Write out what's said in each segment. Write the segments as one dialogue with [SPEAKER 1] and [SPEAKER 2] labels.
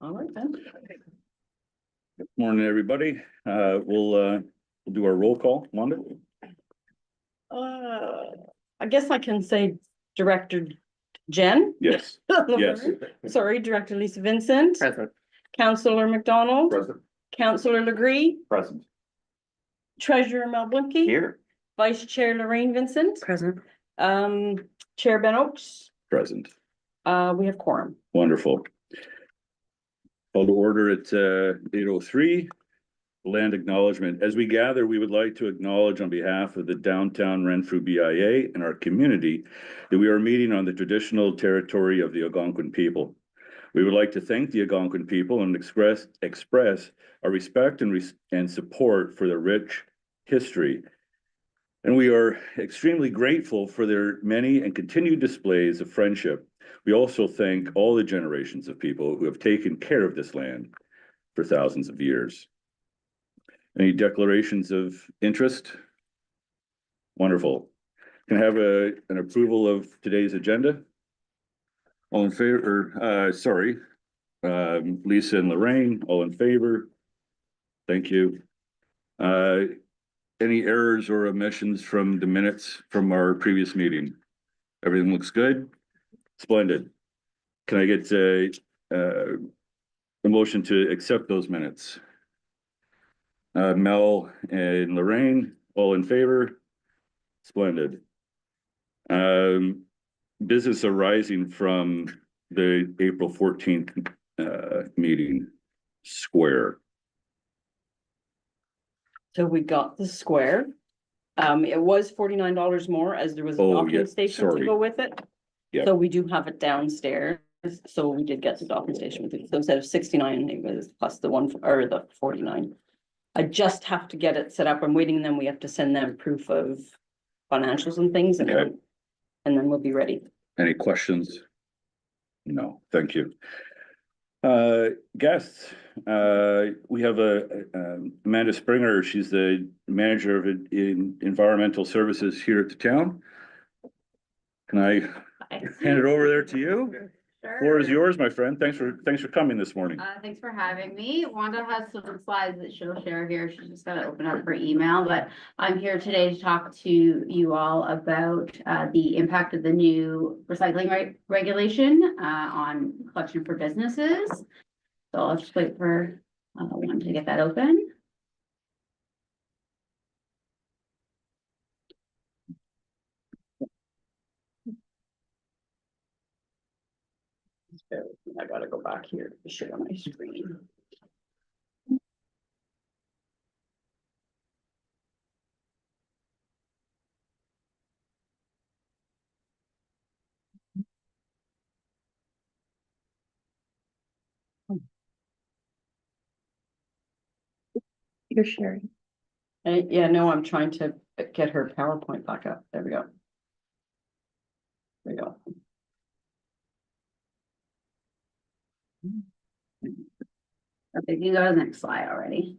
[SPEAKER 1] All right then.
[SPEAKER 2] Morning, everybody. We'll do our roll call. Wanda?
[SPEAKER 1] I guess I can say Director Jen.
[SPEAKER 2] Yes. Yes.
[SPEAKER 1] Sorry, Director Lisa Vincent,
[SPEAKER 3] Present.
[SPEAKER 1] Councillor McDonald,
[SPEAKER 2] Present.
[SPEAKER 1] Councillor Legree,
[SPEAKER 2] Present.
[SPEAKER 1] Treasurer Mel Blinky,
[SPEAKER 3] Here.
[SPEAKER 1] Vice Chair Lorraine Vincent,
[SPEAKER 3] Present.
[SPEAKER 1] Chair Ben Oaks.
[SPEAKER 2] Present.
[SPEAKER 1] We have quorum.
[SPEAKER 2] Wonderful. Call to order at 8:03. Land acknowledgement. As we gather, we would like to acknowledge on behalf of the Downtown Renfrew BIA and our community that we are meeting on the traditional territory of the Algonquin people. We would like to thank the Algonquin people and express our respect and support for their rich history. And we are extremely grateful for their many and continued displays of friendship. We also thank all the generations of people who have taken care of this land for thousands of years. Any declarations of interest? Wonderful. Can I have an approval of today's agenda? All in favor, Lisa and Lorraine, all in favor? Thank you. Any errors or omissions from the minutes from our previous meeting? Everything looks good? Splendid. Can I get a motion to accept those minutes? Mel and Lorraine, all in favor? Splendid. Business arising from the April 14th meeting, square.
[SPEAKER 1] So we got the square. It was $49 more as there was a docking station to go with it.
[SPEAKER 2] Yep.
[SPEAKER 1] So we do have it downstairs. So we did get the docking station with it. So instead of 69, it was plus the one or the 49. I just have to get it set up. I'm waiting, then we have to send them proof of financials and things, and
[SPEAKER 2] Okay.
[SPEAKER 1] then we'll be ready.
[SPEAKER 2] Any questions? No, thank you. Guests, we have Amanda Springer. She's the manager of environmental services here at the town. Can I hand it over there to you?
[SPEAKER 4] Sure.
[SPEAKER 2] Floor is yours, my friend. Thanks for coming this morning.
[SPEAKER 4] Thanks for having me. Wanda has some slides that she'll share here. She's just gotta open up her email, but I'm here today to talk to you all about the impact of the new recycling regulation on collection for businesses. So I'll just wait for Wanda to get that open.
[SPEAKER 1] I gotta go back here to share my screen.
[SPEAKER 3] You're sharing.
[SPEAKER 1] Yeah, no, I'm trying to get her PowerPoint back up. There we go. There we go.
[SPEAKER 4] Okay, you go to the next slide already.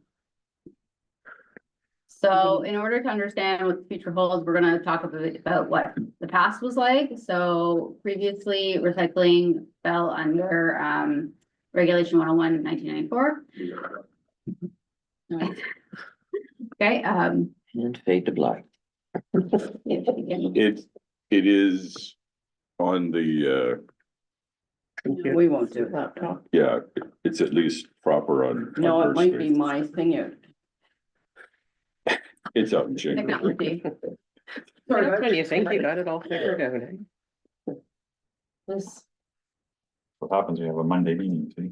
[SPEAKER 4] So in order to understand what the future holds, we're gonna talk a bit about what the past was like. So previously, recycling fell under Regulation 101 1994. Okay,
[SPEAKER 3] And fade to black.
[SPEAKER 2] It is on the
[SPEAKER 1] We won't do that.
[SPEAKER 2] yeah, it's at least proper on.
[SPEAKER 1] No,
[SPEAKER 2] on
[SPEAKER 1] it might
[SPEAKER 2] First
[SPEAKER 1] be
[SPEAKER 2] Street.
[SPEAKER 1] my thing.
[SPEAKER 2] It's up, Jane.
[SPEAKER 4] technology.
[SPEAKER 3] Sorry, what do you think? You got it all figured out, eh?
[SPEAKER 1] This,
[SPEAKER 5] What happens when you have a Monday meeting? See?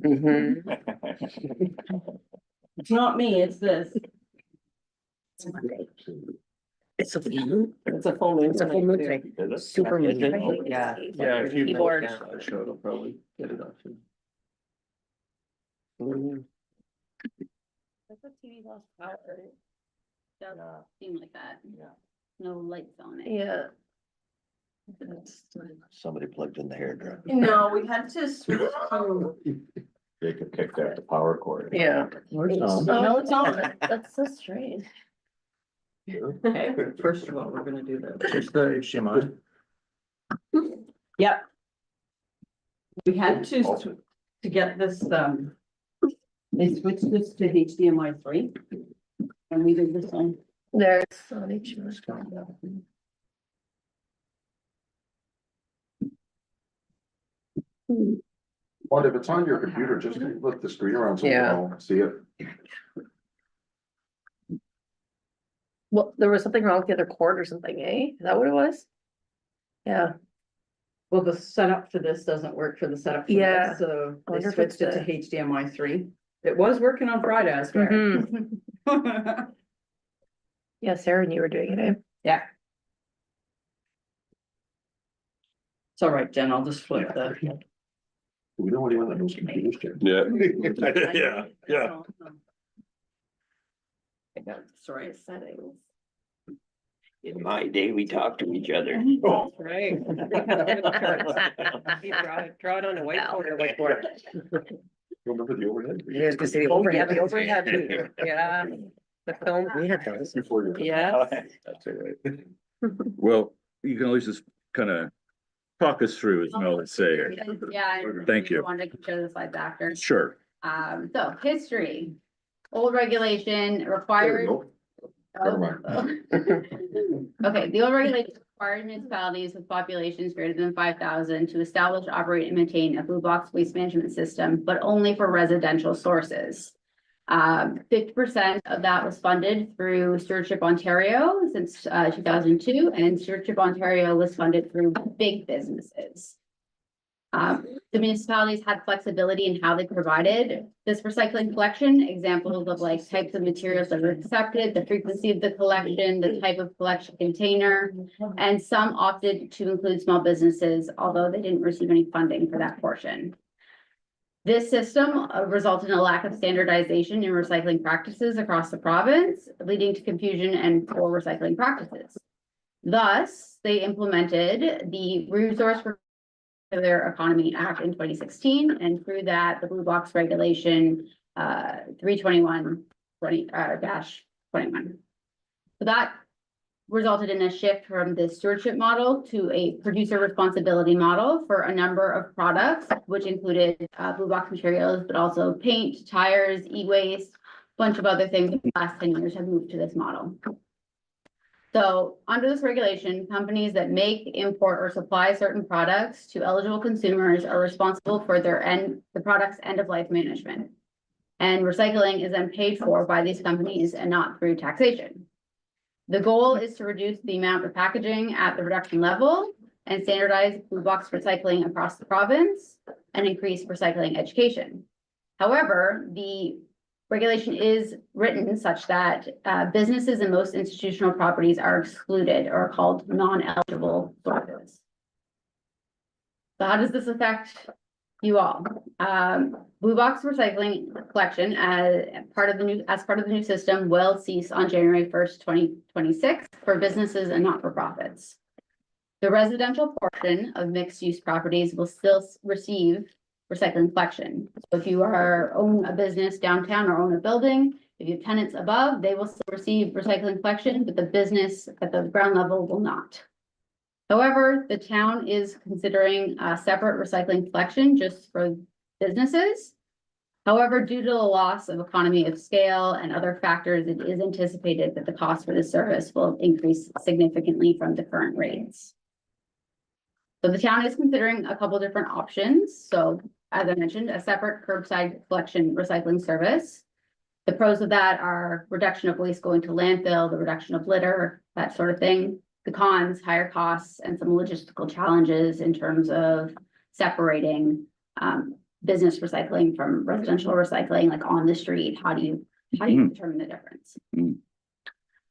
[SPEAKER 1] it's not me, it's this.
[SPEAKER 3] It's Monday. It's a full moon.
[SPEAKER 1] It's a full moon.
[SPEAKER 3] It's a full moon thing.
[SPEAKER 5] Is it?
[SPEAKER 3] Super moon.
[SPEAKER 5] Yeah.
[SPEAKER 3] Yeah, if you
[SPEAKER 5] Keyboard.
[SPEAKER 3] the show, it'll probably get it off.
[SPEAKER 4] That's what TV lost power. Does seem like that.
[SPEAKER 5] Yeah.
[SPEAKER 4] No lights on it.
[SPEAKER 1] Yeah.
[SPEAKER 3] Somebody plugged in the hair dryer.
[SPEAKER 1] No, we had to switch to.
[SPEAKER 5] Jacob kicked out the power cord.
[SPEAKER 3] Yeah.
[SPEAKER 1] No, it's on.
[SPEAKER 4] That's so strange.
[SPEAKER 1] Okay, first of all, we're gonna do this.
[SPEAKER 5] Just the HDMI.
[SPEAKER 1] Yep. We had to, to get this, they switched this to HDMI 3. And we did this on.
[SPEAKER 3] There's on each.
[SPEAKER 6] Well, if it's on your computer, just flip the screen around so you
[SPEAKER 3] Yeah.
[SPEAKER 6] can all see it.
[SPEAKER 3] Well, there was something wrong with the other cord or something, eh? Is that what it was? Yeah,
[SPEAKER 1] Well, the setup for this doesn't work for the setup for
[SPEAKER 3] Yeah.
[SPEAKER 1] this, so they
[SPEAKER 3] Wonder if it's
[SPEAKER 1] switched it to
[SPEAKER 3] the-
[SPEAKER 1] HDMI 3. It was working on Friday, I swear.
[SPEAKER 3] yeah, Sarah knew you were doing it, eh?
[SPEAKER 1] Yeah. It's all right, Jen, I'll just flip the.
[SPEAKER 6] Do we know anyone that knows computers, Jim?
[SPEAKER 2] Yeah. Yeah.
[SPEAKER 1] Sorry.
[SPEAKER 3] Settings.
[SPEAKER 7] In my day, we talk to each other.
[SPEAKER 6] Oh,
[SPEAKER 3] Right. Draw it on a whiteboard or whiteboard.
[SPEAKER 6] remember the overhead?
[SPEAKER 3] There's the city overhead, the overhead, yeah, the film. We had those.
[SPEAKER 6] Before you.
[SPEAKER 3] Yeah.
[SPEAKER 2] That's all right. Well, you can always just kind of talk us through, as Mel would say.
[SPEAKER 4] Yeah.
[SPEAKER 2] Thank you.
[SPEAKER 4] Wanted to show the slides after.
[SPEAKER 2] Sure.
[SPEAKER 4] So history, old regulation
[SPEAKER 6] There we
[SPEAKER 4] required.
[SPEAKER 6] go. Never mind.
[SPEAKER 4] Okay, the old regulation required municipalities with populations greater than 5,000 to establish, operate, and maintain a blue box waste management system, but only for residential sources. 50% of that was funded through Stewardship Ontario since 2002, and Stewardship Ontario was funded through big businesses. The municipalities had flexibility in how they provided this recycling collection, examples of like types of materials that were accepted, the frequency of the collection, the type of collection container. And some opted to include small businesses, although they didn't receive any funding for that portion. This system resulted in a lack of standardization in recycling practices across the province, leading to confusion and poor recycling practices. Thus, they implemented the Resource Circular Economy Act in 2016, and through that, the Blue Box Regulation 321-21. So that resulted in a shift from the stewardship model to a producer responsibility model for a number of products, which included blue box materials, but also paint, tires, e-waste, a bunch of other things in the last 10 years have moved to this model. So under this regulation, companies that make, import, or supply certain products to eligible consumers are responsible for the product's end-of-life management. And recycling is then paid for by these companies and not through taxation. The goal is to reduce the amount of packaging at the production level and standardize blue box recycling across the province and increase recycling education. However, the regulation is written such that businesses and most institutional properties are excluded or called non-eligible sources. So how does this affect you all? Blue box recycling collection as part of the new system will cease on January 1st, 2026 for businesses and not-for-profits. The residential portion of mixed-use properties will still receive recycling collection. So if you own a business downtown or own a building, if you have tenants above, they will still receive recycling collection, but the business at the ground level will not. However, the town is considering a separate recycling collection just for businesses. However, due to the loss of economy of scale and other factors, it is anticipated that the cost for this service will increase significantly from the current rates. So the town is considering a couple different options. So as I mentioned, a separate curbside collection recycling service. The pros of that are reduction of waste going to landfill, the reduction of litter, that sort of thing. The cons, higher costs, and some logistical challenges in terms of separating business recycling from residential recycling, like on the street. How do you determine the difference?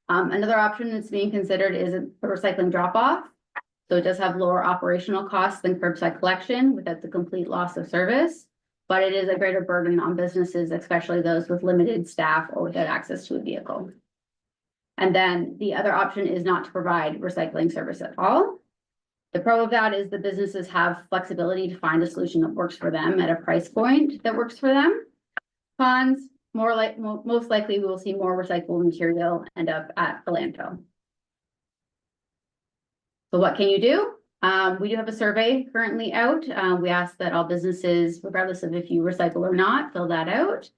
[SPEAKER 4] Another option that's being considered is a recycling drop-off. So it does have lower operational costs than curbside collection without the complete loss of service, but it is a greater burden on businesses, especially those with limited staff or without access to a vehicle. And then the other option is not to provide recycling service at all. The pro of that is the businesses have flexibility to find a solution that works for them at a price point that works for them. Cons, most likely we will see more recyclable material end up at the landfill. So what can you do? We do have a survey currently out. We ask that all businesses, regardless of if you recycle or not, fill that out.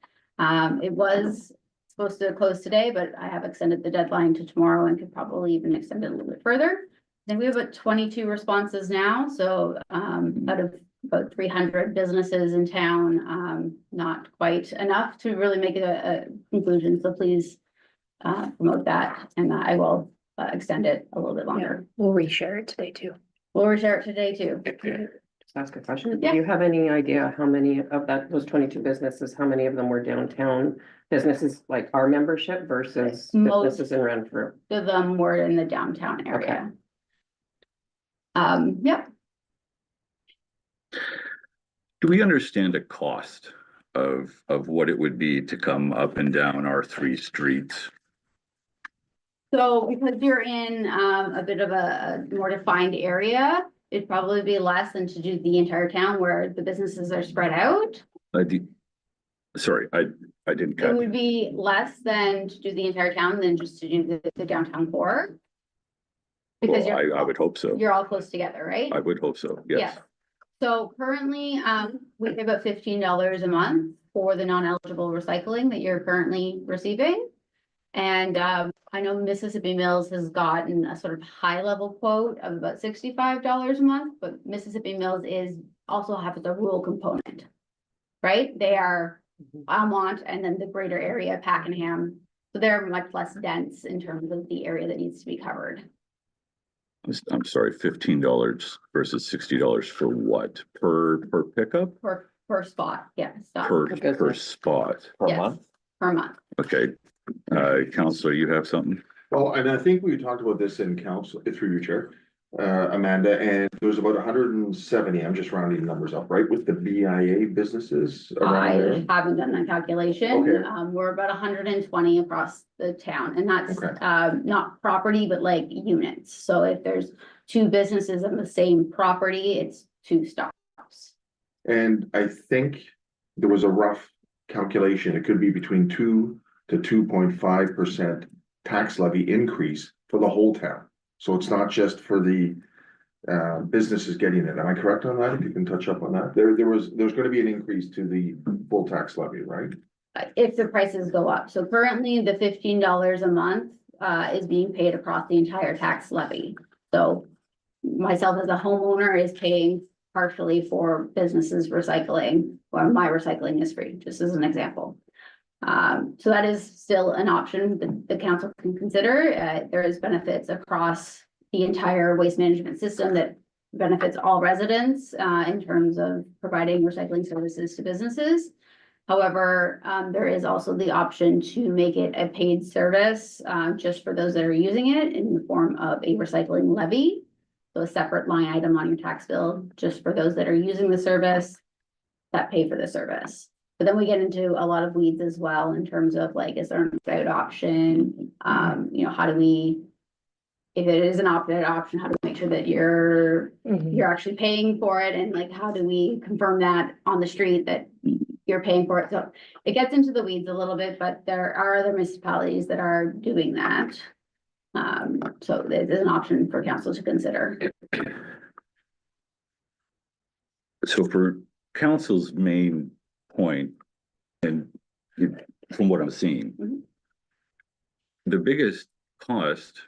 [SPEAKER 4] It was supposed to close today, but I have extended the deadline to tomorrow and could probably even extend it a little bit further. Then we have about 22 responses now, so out of about 300 businesses in town, not quite enough to really make a conclusion. So please promote that, and I will extend it a little bit longer.
[SPEAKER 3] We'll reshare it today too.
[SPEAKER 4] We'll reshare it today too.
[SPEAKER 8] Just ask a question.
[SPEAKER 4] Yeah.
[SPEAKER 8] Do you have any idea how many of those 22 businesses, how many of them were downtown businesses, like our membership versus
[SPEAKER 4] Most-
[SPEAKER 8] businesses in Renfrew?
[SPEAKER 4] Of them were in the downtown area. Yep.
[SPEAKER 2] Do we understand the cost of what it would be to come up and down our 3 streets?
[SPEAKER 4] So because you're in a bit of a more defined area, it'd probably be less than to do the entire town where the businesses are spread out.
[SPEAKER 2] Sorry, I didn't
[SPEAKER 4] It
[SPEAKER 2] catch.
[SPEAKER 4] would be less than to do the entire town than just to do the downtown core. Because
[SPEAKER 2] Well, I would hope so.
[SPEAKER 4] you're all close together, right?
[SPEAKER 2] I would hope so, yes.
[SPEAKER 4] Yes. So currently, we pay about $15 a month for the non-eligible recycling that you're currently receiving. And I know Mississippi Mills has gotten a sort of high level quote of about $65 a month, but Mississippi Mills is also has a rural component. Right? They are Almont and then the greater area, Pakenham. So they're much less dense in terms of the area that needs to be covered.
[SPEAKER 2] I'm sorry, $15 versus $60 for what? Per pickup?
[SPEAKER 4] Per spot, yeah, stop
[SPEAKER 2] Per
[SPEAKER 8] business.
[SPEAKER 2] spot?
[SPEAKER 5] Per
[SPEAKER 4] Yes.
[SPEAKER 5] month?
[SPEAKER 4] per month.
[SPEAKER 2] Okay. Counselor, you have something?
[SPEAKER 6] Well, and I think we talked about this in council, through your chair, Amanda, and there was about 170, I'm just rounding numbers up, right, with the BIA businesses around there?
[SPEAKER 4] I haven't done that calculation.
[SPEAKER 6] Okay.
[SPEAKER 4] We're about 120 across the town, and that's
[SPEAKER 6] Okay.
[SPEAKER 4] not property, but like units. So if there's 2 businesses on the same property, it's 2 stops.
[SPEAKER 6] And I think there was a rough calculation, it could be between 2 to 2.5% tax levy increase for the whole town. So it's not just for the businesses getting it. Am I correct on that? If you can touch up on that. There's gonna be an increase to the full tax levy, right?
[SPEAKER 4] If the prices go up. So currently the $15 a month is being paid across the entire tax levy. So myself as a homeowner is paying partially for businesses recycling, or my recycling is free, just as an example. So that is still an option that the council can consider. There is benefits across the entire waste management system that benefits all residents in terms of providing recycling services to businesses. However, there is also the option to make it a paid service just for those that are using it in the form of a recycling levy. So a separate line item on your tax bill, just for those that are using the service that pay for the service. But then we get into a lot of weeds as well in terms of like, is there an opt-out option? How do we, if it is an opt-out option, how do we make sure that you're actually paying for it? And like, how do we confirm that on the street that you're paying for it? So it gets into the weeds a little bit, but there are other municipalities that are doing that. So there's an option for council to consider.
[SPEAKER 2] So for council's main point, and from what I'm seeing,
[SPEAKER 4] Mhm.
[SPEAKER 2] the biggest cost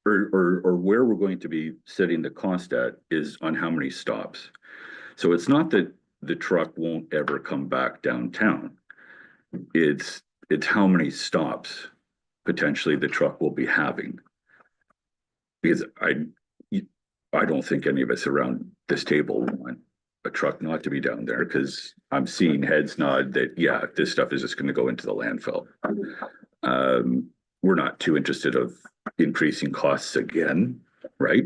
[SPEAKER 2] or where we're going to be setting the cost at is on how many stops. So it's not that the truck won't ever come back downtown. It's how many stops potentially the truck will be having. Because I don't think any of us around this table want a truck not to be down there, because I'm seeing heads nod that, yeah, this stuff is just gonna go into the landfill. We're not too interested of increasing costs again, right?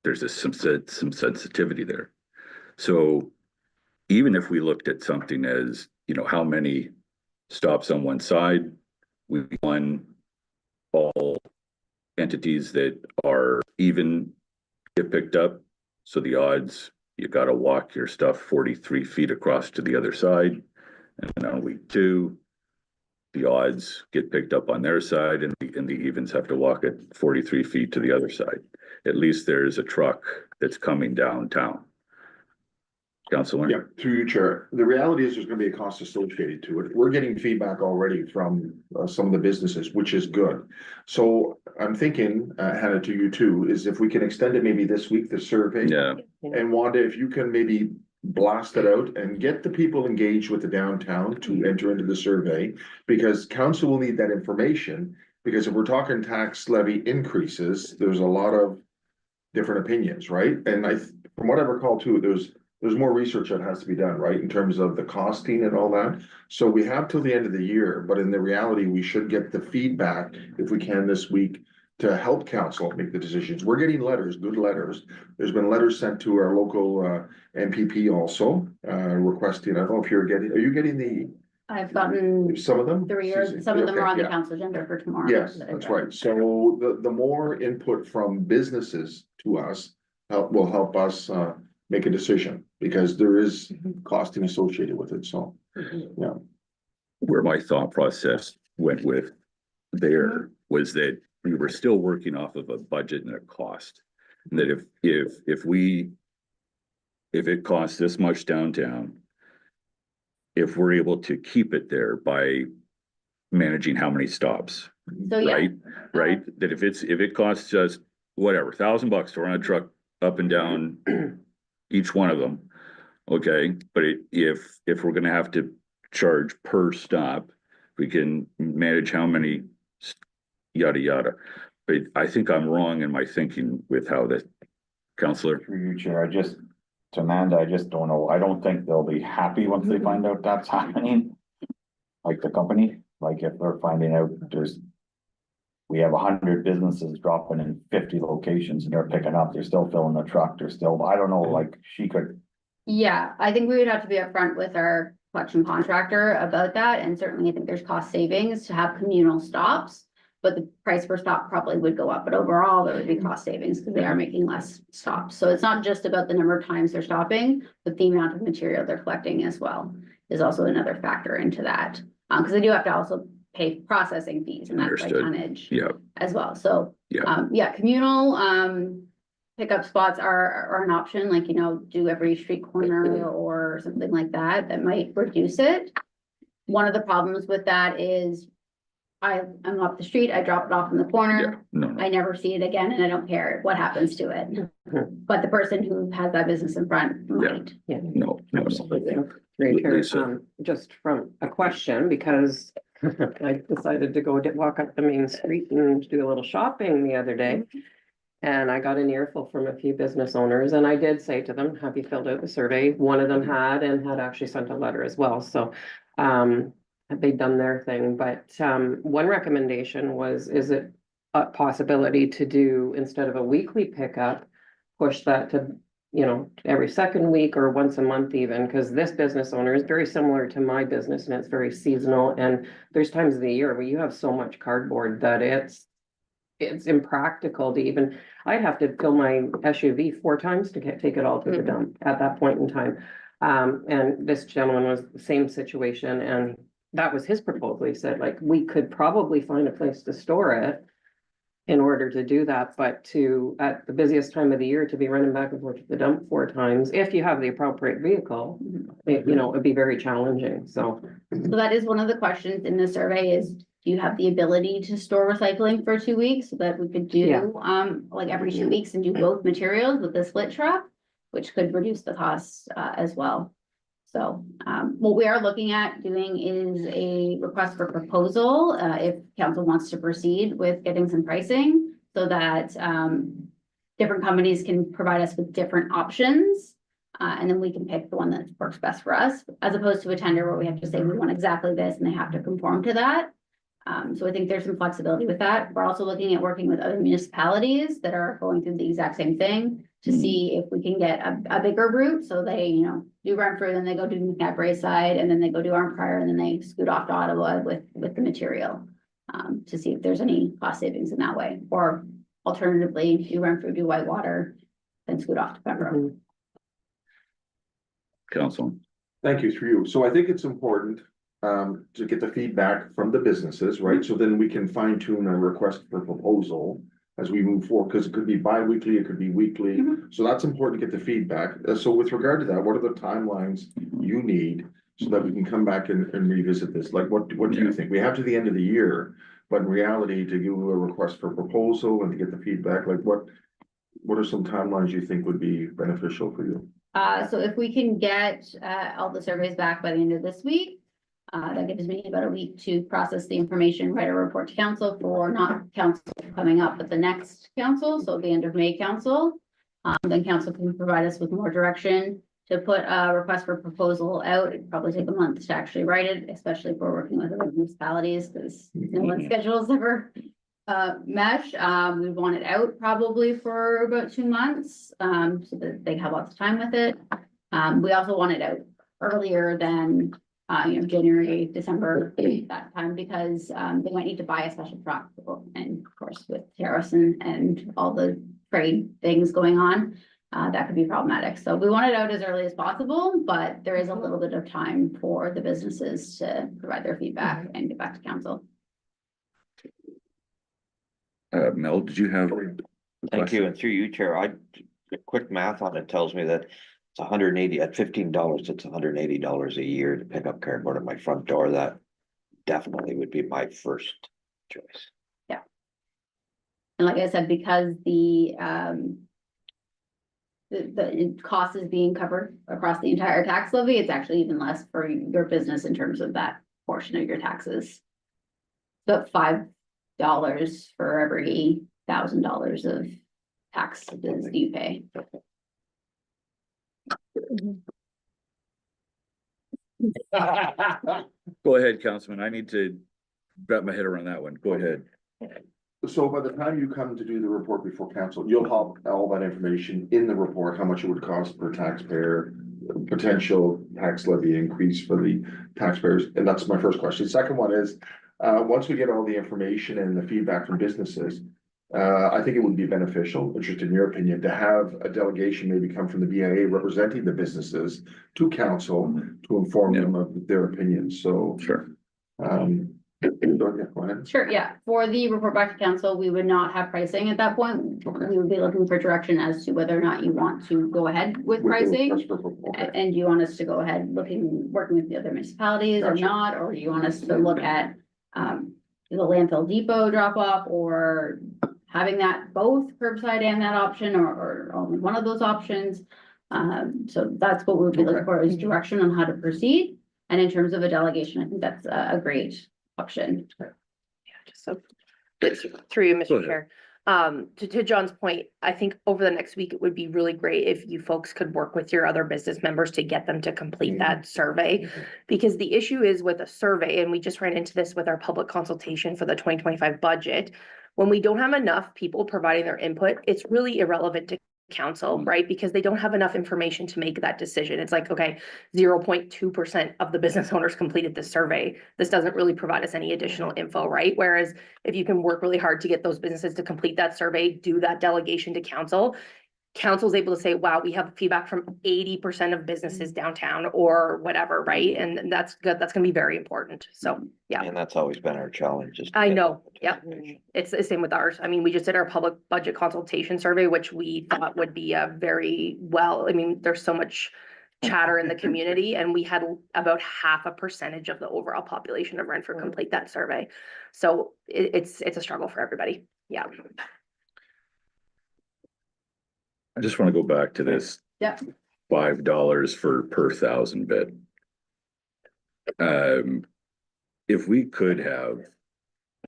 [SPEAKER 2] There's some sensitivity there. So even if we looked at something as, how many stops on one side, we won all entities that are even get picked up. So the odds, you gotta walk your stuff 43 feet across to the other side. And then on week 2, the odds get picked up on their side, and the evens have to walk at 43 feet to the other side. At least there's a truck that's coming downtown. Councilor?
[SPEAKER 6] Yeah, through you, Chair. The reality is there's gonna be a cost associated to it. We're getting feedback already from some of the businesses, which is good. So I'm thinking, Hannah, to you too, is if we can extend it maybe this week, the survey.
[SPEAKER 2] Yeah,
[SPEAKER 6] And Wanda, if you can maybe blast it out and get the people engaged with the downtown to enter into the survey. Because council will need that information, because if we're talking tax levy increases, there's a lot of different opinions, right? And from what I recall too, there's more research that has to be done, right, in terms of the costing and all that. So we have till the end of the year, but in the reality, we should get the feedback if we can this week to help council make the decisions. We're getting letters, good letters. There's been letters sent to our local MPP also, requesting, I don't know if are you getting
[SPEAKER 4] I've gotten
[SPEAKER 6] some of them?
[SPEAKER 4] 3 or some of them
[SPEAKER 6] Okay,
[SPEAKER 4] are on the
[SPEAKER 6] yeah.
[SPEAKER 4] council agenda for tomorrow.
[SPEAKER 6] Yes,
[SPEAKER 4] that I've
[SPEAKER 6] that's
[SPEAKER 4] read.
[SPEAKER 6] right. So the more input from businesses to us will help us make a decision, because there is costing associated with it, so, yeah.
[SPEAKER 2] where my thought process went with there was that we were still working off of a budget and a cost. And that if it costs this much downtown, if we're able to keep it there by managing how many stops,
[SPEAKER 4] So, yeah.
[SPEAKER 2] right? Right? That if it costs us whatever, $1,000 to run a truck up and down each one of them, okay? But if we're gonna have to charge per stop, we can manage how many yada yada. But I think I'm wrong in my thinking with how the counselor.
[SPEAKER 5] Through you, Chair, to Amanda, I just don't know. I don't think they'll be happy once they find out that's happening. Like the company, like if they're finding out we have 100 businesses dropping in 50 locations and they're picking up, they're still filling the truck, I don't know, like she could.
[SPEAKER 4] Yeah, I think we would have to be upfront with our collection contractor about that, and certainly I think there's cost savings to have communal stops. But the price per stop probably would go up, but overall there would be cost savings because they are making less stops. So it's not just about the number of times they're stopping, but the amount of material they're collecting as well is also another factor into that. Because they do have to also pay processing fees, and that's by
[SPEAKER 2] Understood.
[SPEAKER 4] tonnage
[SPEAKER 2] Yeah,
[SPEAKER 4] as well. So,
[SPEAKER 2] yeah.
[SPEAKER 4] communal pickup spots are an option, like, do every street corner or something like that, that might reduce it. One of the problems with that is I'm off the street, I drop it off in the
[SPEAKER 2] Yeah,
[SPEAKER 4] corner,
[SPEAKER 2] no,
[SPEAKER 4] I never see it again, and I don't care what happens to it. But the person who has that business in front might.
[SPEAKER 2] no.
[SPEAKER 8] Absolutely. Great, Chair.
[SPEAKER 2] Lisa.
[SPEAKER 8] Just from a question, because I decided to walk up the main street and do a little shopping the other day. And I got an earful from a few business owners, and I did say to them, have you filled out the survey? One of them had, and had actually sent a letter as well, so they'd done their thing, but one recommendation was, is it a possibility to do, instead of a weekly pickup, push that to, every second week or once a month even, because this business owner is very similar to my business and it's very seasonal, and there's times of the year where you have so much cardboard that it's impractical to even, I'd have to fill my SUV 4 times to take it all to the dump at that point in time. And this gentleman was the same situation, and that was his proposal. He said, like, we could probably find a place to store it in order to do that, but at the busiest time of the year, to be running back and forth to the dump 4 times, if you have the appropriate vehicle, it'd be very challenging, so.
[SPEAKER 4] So that is one of the questions in the survey is, do you have the ability to store recycling for 2 weeks, so that we could do, like every 2 weeks and do both materials with the split truck, which could reduce the costs, as well. So, what we are looking at doing is a request for proposal, if council wants to proceed with getting some pricing, so that, different companies can provide us with different options. And then we can pick the one that works best for us, as opposed to a tender where we have to say we want exactly this and they have to conform to that. So I think there's some flexibility with that. We're also looking at working with other municipalities that are going through the exact same thing to see if we can get a bigger route. So they, do Renfrew, then they go do McNabb side, and then they go do Arm Prior, and then they scoot off to Ottawa with the material. To see if there's any cost savings in that way, or alternatively, do Renfrew, do Whitewater, then scoot off to Pembroke.
[SPEAKER 2] Council.
[SPEAKER 6] Thank you, through you. So I think it's important to get the feedback from the businesses, right? So then we can fine tune a request for proposal as we move forward, because it could be bi-weekly, it could be weekly. So that's important to get the feedback. So with regard to that, what are the timelines you need so that we can come back and revisit this? Like, what do you think? We have to the end of the year, but in reality, to do a request for proposal and to get the feedback, like what are some timelines you think would be beneficial for you?
[SPEAKER 4] So if we can get, all the surveys back by the end of this week, that gives me about a week to process the information, write a report to council for not council coming up, but the next council, so the end of May council. Then council can provide us with more direction to put a request for proposal out. It'd probably take a month to actually write it, especially if we're working with other municipalities, because no one's schedules ever mesh. We want it out probably for about 2 months, so that they have lots of time with it. We also want it out earlier than, January, December, that time, because, they might need to buy a special truck. And of course, with tariffs and all the trade things going on, that could be problematic. So we want it out as early as possible, but there is a little bit of time for the businesses to provide their feedback and get back to council.
[SPEAKER 2] Mel, did you have?
[SPEAKER 7] Thank you, and through you, Chair, the quick math on it tells me that it's $180 at $15, it's $180 a year to pick up cardboard at my front door. That definitely would be my first choice.
[SPEAKER 4] Yeah. And like I said, because the cost is being covered across the entire tax levy, it's actually even less for your business in terms of that portion of your taxes. So $5 for every $1,000 of taxes you pay.
[SPEAKER 2] Go ahead, Councilman. I need to wrap my head around that one. Go ahead.
[SPEAKER 6] So by the time you come to do the report before council, you'll have all that information in the report, how much it would cost per taxpayer, potential tax levy increase for the taxpayers, and that's my first question. Second one is, once we get all the information and the feedback from businesses, I think it would be beneficial, interested in your opinion, to have a delegation maybe come from the BIA representing the businesses to council to inform them of their opinions, so.
[SPEAKER 2] Sure.
[SPEAKER 6] Go ahead.
[SPEAKER 4] Sure, yeah. For the report back to council, we would not have pricing at that point.
[SPEAKER 6] Okay.
[SPEAKER 4] We would be looking for direction as to whether or not you want to go ahead with pricing.
[SPEAKER 6] Okay.
[SPEAKER 4] And do you want us to go ahead working with the other municipalities or
[SPEAKER 6] Gotcha.
[SPEAKER 4] not, or do you want us to look at the landfill depot drop off, or having that both curbside and that option, or only one of those options? So that's what we'll be looking for, is direction on how to proceed. And in terms of a delegation, I think that's a great option.
[SPEAKER 3] Yeah, just so, it's through you,
[SPEAKER 2] Go
[SPEAKER 3] Mr.
[SPEAKER 2] ahead.
[SPEAKER 3] Chair. To John's point, I think over the next week, it would be really great if you folks could work with your other business members to get them to complete that survey. Because the issue is with a survey, and we just ran into this with our public consultation for the 2025 budget. When we don't have enough people providing their input, it's really irrelevant to council, right? Because they don't have enough information to make that decision. It's like, okay, 0.2% of the business owners completed this survey. This doesn't really provide us any additional info, right? Whereas if you can work really hard to get those businesses to complete that survey, do that delegation to council, council's able to say, wow, we have feedback from 80% of businesses downtown or whatever, right? And that's good. That's gonna be very important. So, yeah.
[SPEAKER 7] And that's always been our challenge. Is to
[SPEAKER 3] I
[SPEAKER 7] get
[SPEAKER 3] know,
[SPEAKER 7] that
[SPEAKER 3] yeah.
[SPEAKER 7] information.
[SPEAKER 3] It's the same with ours. I mean, we just did our public budget consultation survey, which we thought would be a very well, I mean, there's so much chatter in the community, and we had about 0.5% of the overall population of Renfrew complete that survey. So it's a struggle for everybody. Yeah.
[SPEAKER 2] I just want to go back to this.
[SPEAKER 4] Yeah.
[SPEAKER 2] $5 for per 1,000 bit. If we could have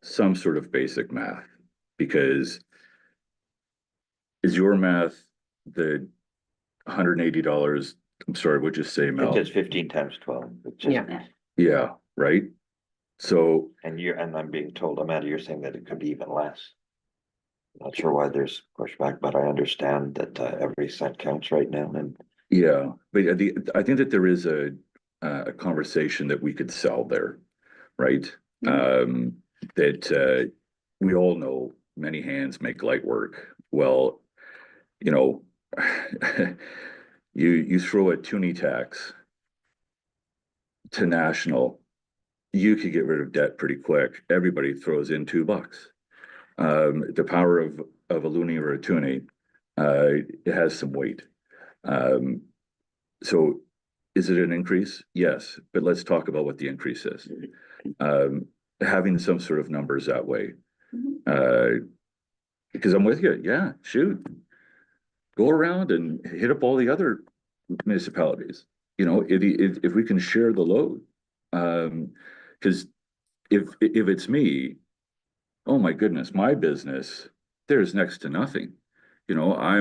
[SPEAKER 2] some sort of basic math, because is your math the $180? I'm sorry, what'd you say, Mel?
[SPEAKER 7] It's just 15 times 12. It's just-
[SPEAKER 3] Yeah.
[SPEAKER 2] Yeah, right? So,
[SPEAKER 7] And I'm being told, Amanda, you're saying that it could be even less. Not sure why there's pushback, but I understand that every cent counts right now, and
[SPEAKER 2] yeah, but I think that there is a conversation that we could sell there, right? That we all know many hands make light work. Well, you know, you throw a toonie tax to national, you could get rid of debt pretty quick. Everybody throws in $2. The power of a loonie or a tuning, it has some weight. So is it an increase? Yes, but let's talk about what the increase is. Having some sort of numbers that way. Because I'm with you, yeah, shoot. Go around and hit up all the other municipalities, you know, if we can share the load. Because if it's me, oh my goodness, my business, there's next to nothing. You know, I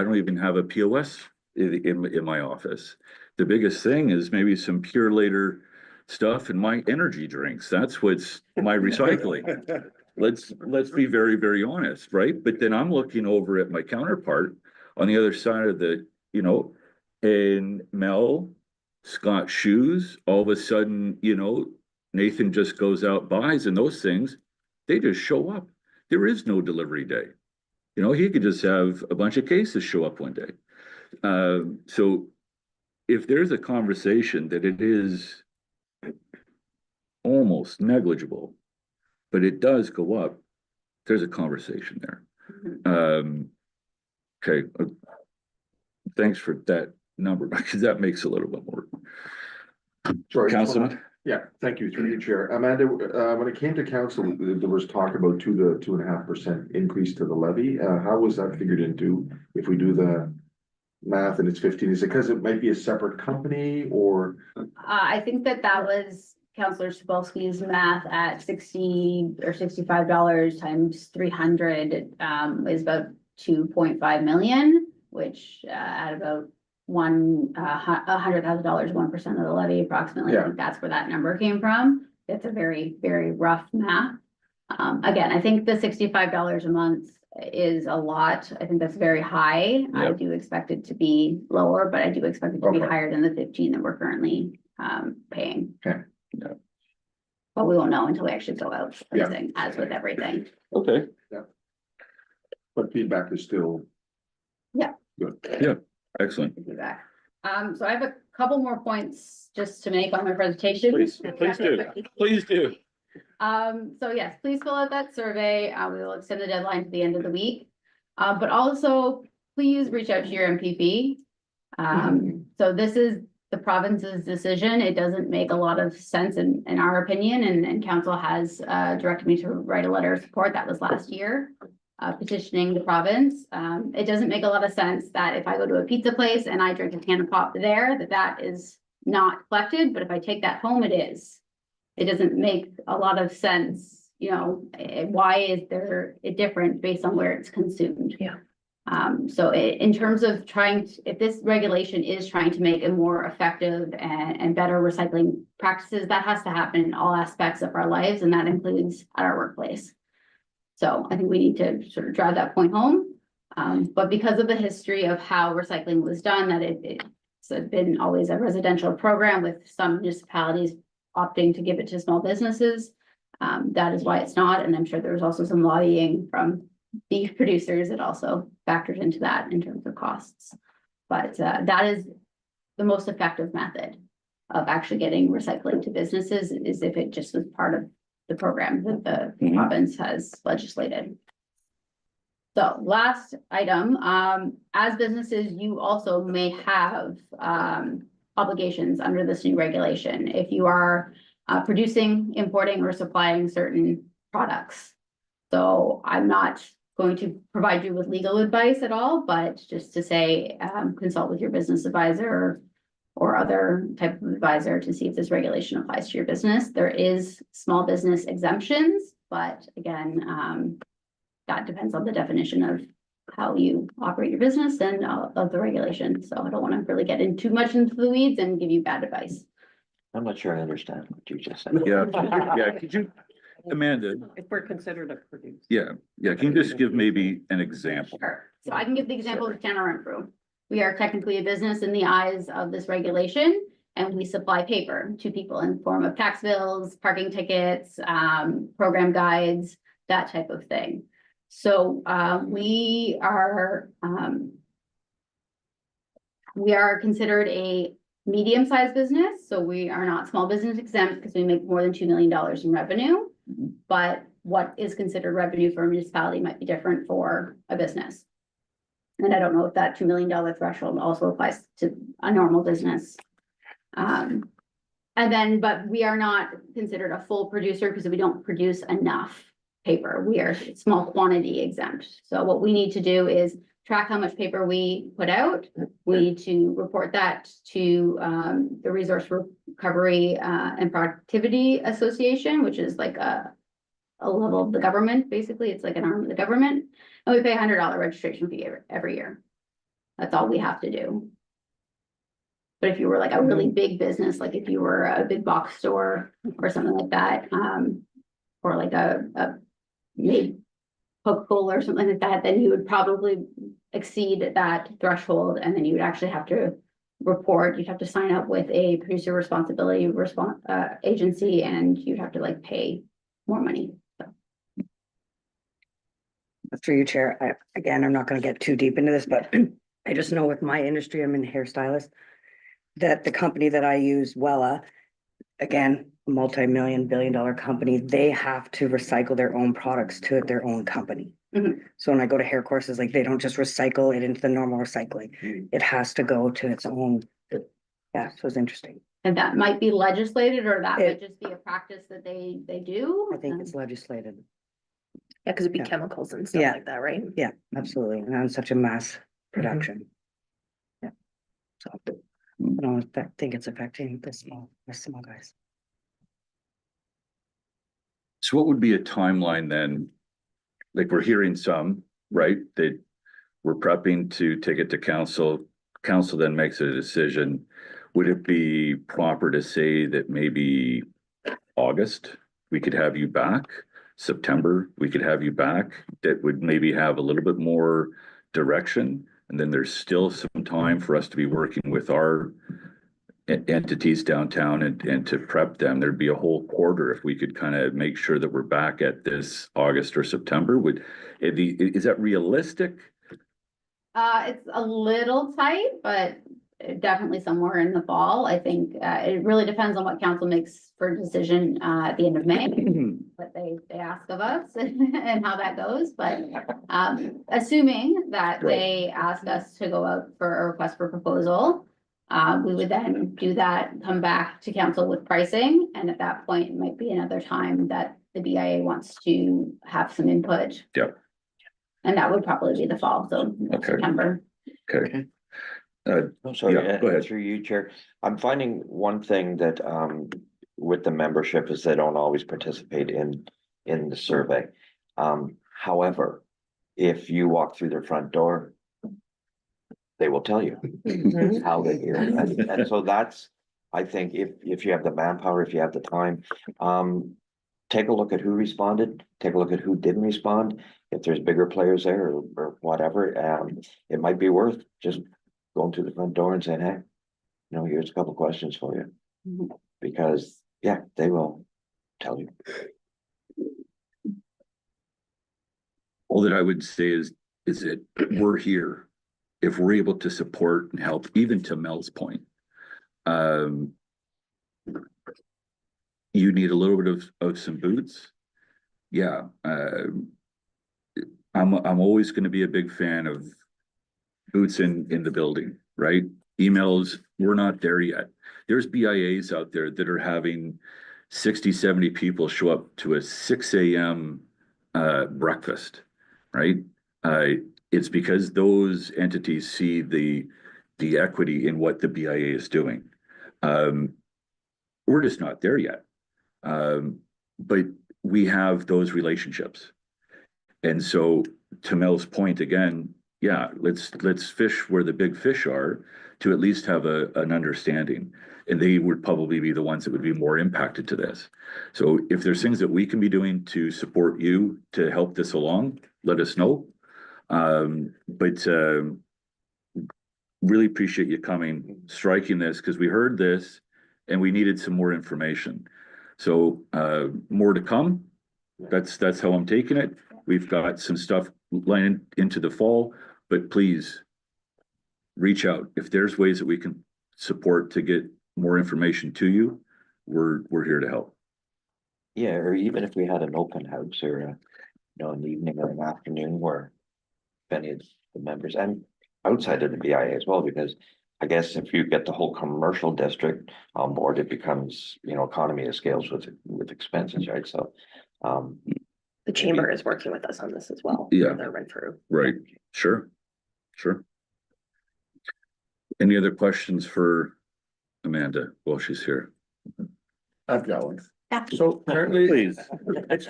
[SPEAKER 2] don't even have a POS in my office. The biggest thing is maybe some Pure Later stuff and my energy drinks. That's what's my recycling. Let's be very, very honest, right? But then I'm looking over at my counterpart on the other side of the, you know, and Mel, Scott Shoes, all of a sudden, you know, Nathan just goes out, buys, and those things, they just show up. There is no delivery day. You know, he could just have a bunch of cases show up one day. So if there's a conversation that it is almost negligible, but it does go up, there's a conversation there. Okay, thanks for that number, because that makes a little bit more.
[SPEAKER 6] Sorry,
[SPEAKER 2] Councilman?
[SPEAKER 6] Yeah, thank you, through you, Chair. Amanda, when it came to council, there was talk about 2 to 2.5% increase to the levy. How was that figured into? If we do the math and it's 15, is it because it might be a separate company or?
[SPEAKER 4] I think that was Councillor Sapolsky's math at $60 or $65 times 300 is about 2.5 million, which at about $100,000, 1% of the levy approximately. I think that's where that number came from. It's a very, very rough math. Again, I think the $65 a month is a lot. I think that's very high. I
[SPEAKER 2] Yep.
[SPEAKER 4] do expect it to be lower, but I do expect it to be
[SPEAKER 6] Okay.
[SPEAKER 4] higher than the 15 that we're currently paying.
[SPEAKER 6] Okay.
[SPEAKER 2] Yeah.
[SPEAKER 4] But we won't know until we actually go out,
[SPEAKER 6] Yeah.
[SPEAKER 4] as with everything.
[SPEAKER 2] Okay.
[SPEAKER 6] But feedback is still.
[SPEAKER 4] Yeah.
[SPEAKER 6] Good.
[SPEAKER 2] Yeah, excellent.
[SPEAKER 4] Feedback. So I have a couple more points just to make on my presentation.
[SPEAKER 2] Please do. Please do.
[SPEAKER 4] So yes, please fill out that survey. We will extend the deadline to the end of the week. But also please reach out to your MPP. So this is the province's decision. It doesn't make a lot of sense in our opinion, and council has directed me to write a letter of support. That was last year. Petitioning the province. It doesn't make a lot of sense that if I go to a pizza place and I drink a can of pop there, that is not collected, but if I take that home, it is. It doesn't make a lot of sense, you know, why is there a difference based on where it's consumed?
[SPEAKER 3] Yeah.
[SPEAKER 4] So in terms of if this regulation is trying to make a more effective and better recycling practices, that has to happen in all aspects of our lives, and that includes at our workplace. So I think we need to sort of drive that point home. But because of the history of how recycling was done, that it's been always a residential program with some municipalities opting to give it to small businesses. That is why it's not. And I'm sure there was also some lobbying from beef producers that also factored into that in terms of costs. But that is the most effective method of actually getting recycling to businesses, is if it just was part of the program that the province has legislated. So last item, as businesses, you also may have obligations under this new regulation. If you are producing, importing, or supplying certain products. So I'm not going to provide you with legal advice at all, but just to say, consult with your business advisor or other type of advisor to see if this regulation applies to your business. There is small business exemptions, but again, that depends on the definition of how you operate your business and of the regulation. So I don't want to really get in too much into the weeds and give you bad advice.
[SPEAKER 7] I'm not sure I understand what you just said.
[SPEAKER 2] Yeah, could you, Amanda,
[SPEAKER 8] If we're considered a producer.
[SPEAKER 2] can you just give maybe an example?
[SPEAKER 4] Sure. So I can give the example of Tanner Renfrew. We are technically a business in the eyes of this regulation, and we supply paper to people in form of tax bills, parking tickets, program guides, that type of thing. So we are considered a medium-sized business, so we are not small business exempt because we make more than $2 million in revenue. But what is considered revenue for a municipality might be different for a business. And I don't know if that $2 million threshold also applies to a normal business. And then, but we are not considered a full producer because we don't produce enough paper. We are small quantity exempt. So what we need to do is track how much paper we put out. We need to report that to the Resource Recovery and Productivity Association, which is like a level of the government, basically. It's like an arm of the government. And we pay $100 registration fee every year. That's all we have to do. But if you were like a really big business, like if you were a big box store or something like that, or like a maybe Coca-Cola or something like that, then you would probably exceed that threshold, and then you would actually have to report. You'd have to sign up with a producer responsibility agency, and you'd have to like pay more money.
[SPEAKER 9] Through you, Chair, again, I'm not gonna get too deep into this, but I just know with my industry, I'm in hairstylist, that the company that I use, Wella, again, multi-million, billion-dollar company, they have to recycle their own products to their own company.
[SPEAKER 4] Mhm.
[SPEAKER 9] So when I go to hair courses, like they don't just recycle it into the normal recycling. It has to go to its own. Yeah, so it's interesting.
[SPEAKER 4] And that might be legislated, or that might
[SPEAKER 9] It-
[SPEAKER 4] just be a practice that they do.
[SPEAKER 9] I think it's legislated.
[SPEAKER 3] Yeah, because it'd be
[SPEAKER 9] Yeah.
[SPEAKER 3] chemicals and stuff
[SPEAKER 9] Yeah.
[SPEAKER 3] like that, right?
[SPEAKER 9] Yeah, absolutely. And on such a mass production. Yeah. So I don't think it's affecting the small guys.
[SPEAKER 2] So what would be a timeline then? Like, we're hearing some, right, that we're prepping to take it to council. Council then makes a decision. Would it be proper to say that maybe August, we could have you back? September, we could have you back? That would maybe have a little bit more direction. And then there's still some time for us to be working with our entities downtown and to prep them. There'd be a whole quarter if we could kind of make sure that we're back at this August or September. Would it be, is that realistic?
[SPEAKER 4] It's a little tight, but definitely somewhere in the fall. I think it really depends on what council makes for decision at the end of May, what they ask of us and how that goes. But assuming that they ask us to go out for a request for proposal, we would then do that, come back to council with pricing. And at that point, it might be another time that the BIA wants to have some input.
[SPEAKER 2] Yep.
[SPEAKER 4] And that would probably be the fall, so
[SPEAKER 2] Okay.
[SPEAKER 4] September.
[SPEAKER 2] Okay.
[SPEAKER 7] I'm sorry,
[SPEAKER 2] Yeah, go ahead.
[SPEAKER 7] through you, Chair. I'm finding one thing that, with the membership is they don't always participate in the survey. However, if you walk through their front door, they will tell you how they hear. And so that's, I think, if you have the manpower, if you have the time, take a look at who responded, take a look at who didn't respond. If there's bigger players there or whatever, it might be worth just going to the front door and saying, hey, here's a couple questions for you.
[SPEAKER 4] Mhm.
[SPEAKER 7] Because, yeah, they will tell you.
[SPEAKER 2] All that I would say is that we're here. If we're able to support and help, even to Mel's point, you need a little bit of some boots. Yeah, I'm always going to be a big fan of boots in the building, right? Emails, we're not there yet. There's BIAs out there that are having 60, 70 people show up to a 6 a.m. Breakfast, right? It's because those entities see the equity in what the BIA is doing. We're just not there yet. But we have those relationships. And so to Mel's point again, yeah, let's fish where the big fish are to at least have an understanding. And they would probably be the ones that would be more impacted to this. So if there's things that we can be doing to support you to help this along, let us know. But really appreciate you coming, striking this, because we heard this and we needed some more information. So more to come. That's how I'm taking it. We've got some stuff lining into the fall, but please reach out. If there's ways that we can support to get more information to you, we're here to help.
[SPEAKER 7] Yeah, or even if we had an open house or a, an evening or an afternoon where any of the members and outside of the BIA as well, because I guess if you get the whole commercial district on board, it becomes, economy of scales with expenses, right? So,
[SPEAKER 3] The chamber is working with us on this as well.
[SPEAKER 2] Yeah.
[SPEAKER 3] They're run through.
[SPEAKER 2] Right, sure, sure. Any other questions for Amanda while she's here?
[SPEAKER 10] I've got one.
[SPEAKER 1] Yeah.
[SPEAKER 10] So currently,
[SPEAKER 2] Please.
[SPEAKER 10] it's,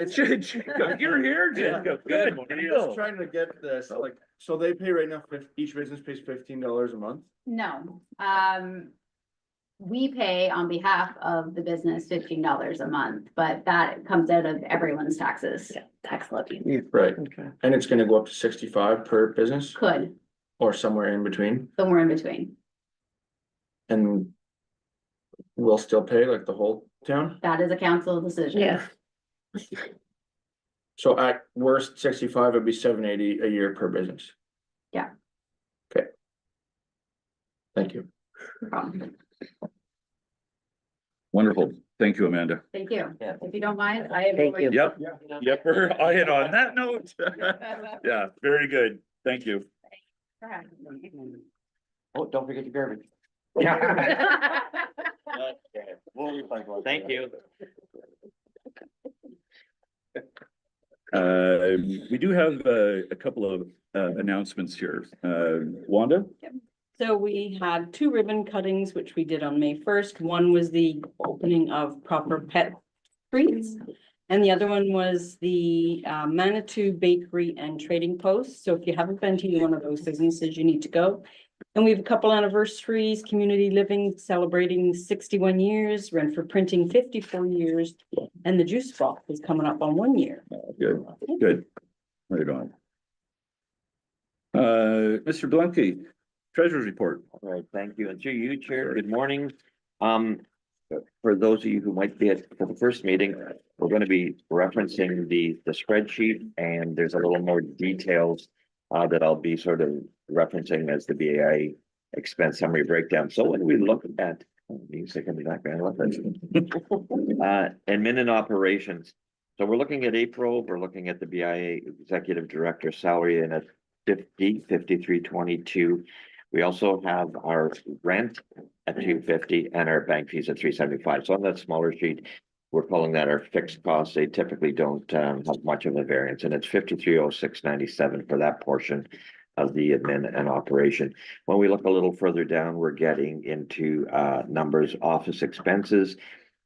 [SPEAKER 10] it's,
[SPEAKER 2] You're here, Jacob. Good.
[SPEAKER 10] just trying to get this, like, so they pay right now, each business pays $15 a month.
[SPEAKER 4] No, we pay on behalf of the business $15 a month, but that comes out of everyone's taxes.
[SPEAKER 3] Yeah, tax levy.
[SPEAKER 10] Right,
[SPEAKER 8] Okay.
[SPEAKER 10] and it's gonna go up to 65 per business
[SPEAKER 4] Could,
[SPEAKER 10] or somewhere in between,
[SPEAKER 4] somewhere in between.
[SPEAKER 10] and we'll still pay like the whole town?
[SPEAKER 4] That is a council decision.
[SPEAKER 3] Yeah.
[SPEAKER 10] So at worst, 65 would be $780 a year per business.
[SPEAKER 4] Yeah.
[SPEAKER 10] Okay. Thank you.
[SPEAKER 4] No problem.
[SPEAKER 2] Wonderful. Thank you, Amanda.
[SPEAKER 4] Thank you.
[SPEAKER 7] Yeah.
[SPEAKER 4] If you don't mind, I have.
[SPEAKER 9] Thank you.
[SPEAKER 2] Yep. Yep, I hit on that note. Yeah, very good. Thank you.
[SPEAKER 7] oh, don't forget your garbage. Thank you.
[SPEAKER 2] We do have a couple of announcements here. Wanda?
[SPEAKER 1] So we had two ribbon cuttings, which we did on May 1st. One was the opening of Proper Pet Treats. And the other one was the Manitou Bakery and Trading Post. So if you haven't been to one of those businesses, you need to go. And we have a couple anniversaries, Community Living celebrating 61 years, Renfrew Printing 54 years, and the Juice Box is coming up on 1 year.
[SPEAKER 2] Good, good. Right on. Mr. Blanky, Treasurer's Report.
[SPEAKER 7] All right, thank you. And through you, Chair, good morning. For those of you who might be at for the first meeting, we're going to be referencing the spreadsheet, and there's a little more details that I'll be sort of referencing as the BAI expense summary breakdown. So when we look at music in the background, I love that. Admin and operations. So we're looking at April, we're looking at the BIA executive director salary in at 5322. We also have our rent at 250 and our bank fees at 375. So on that smaller sheet, we're calling that our fixed costs. They typically don't have much of a variance, and it's 5306.97 for that portion of the admin and operation. When we look a little further down, we're getting into numbers, office expenses.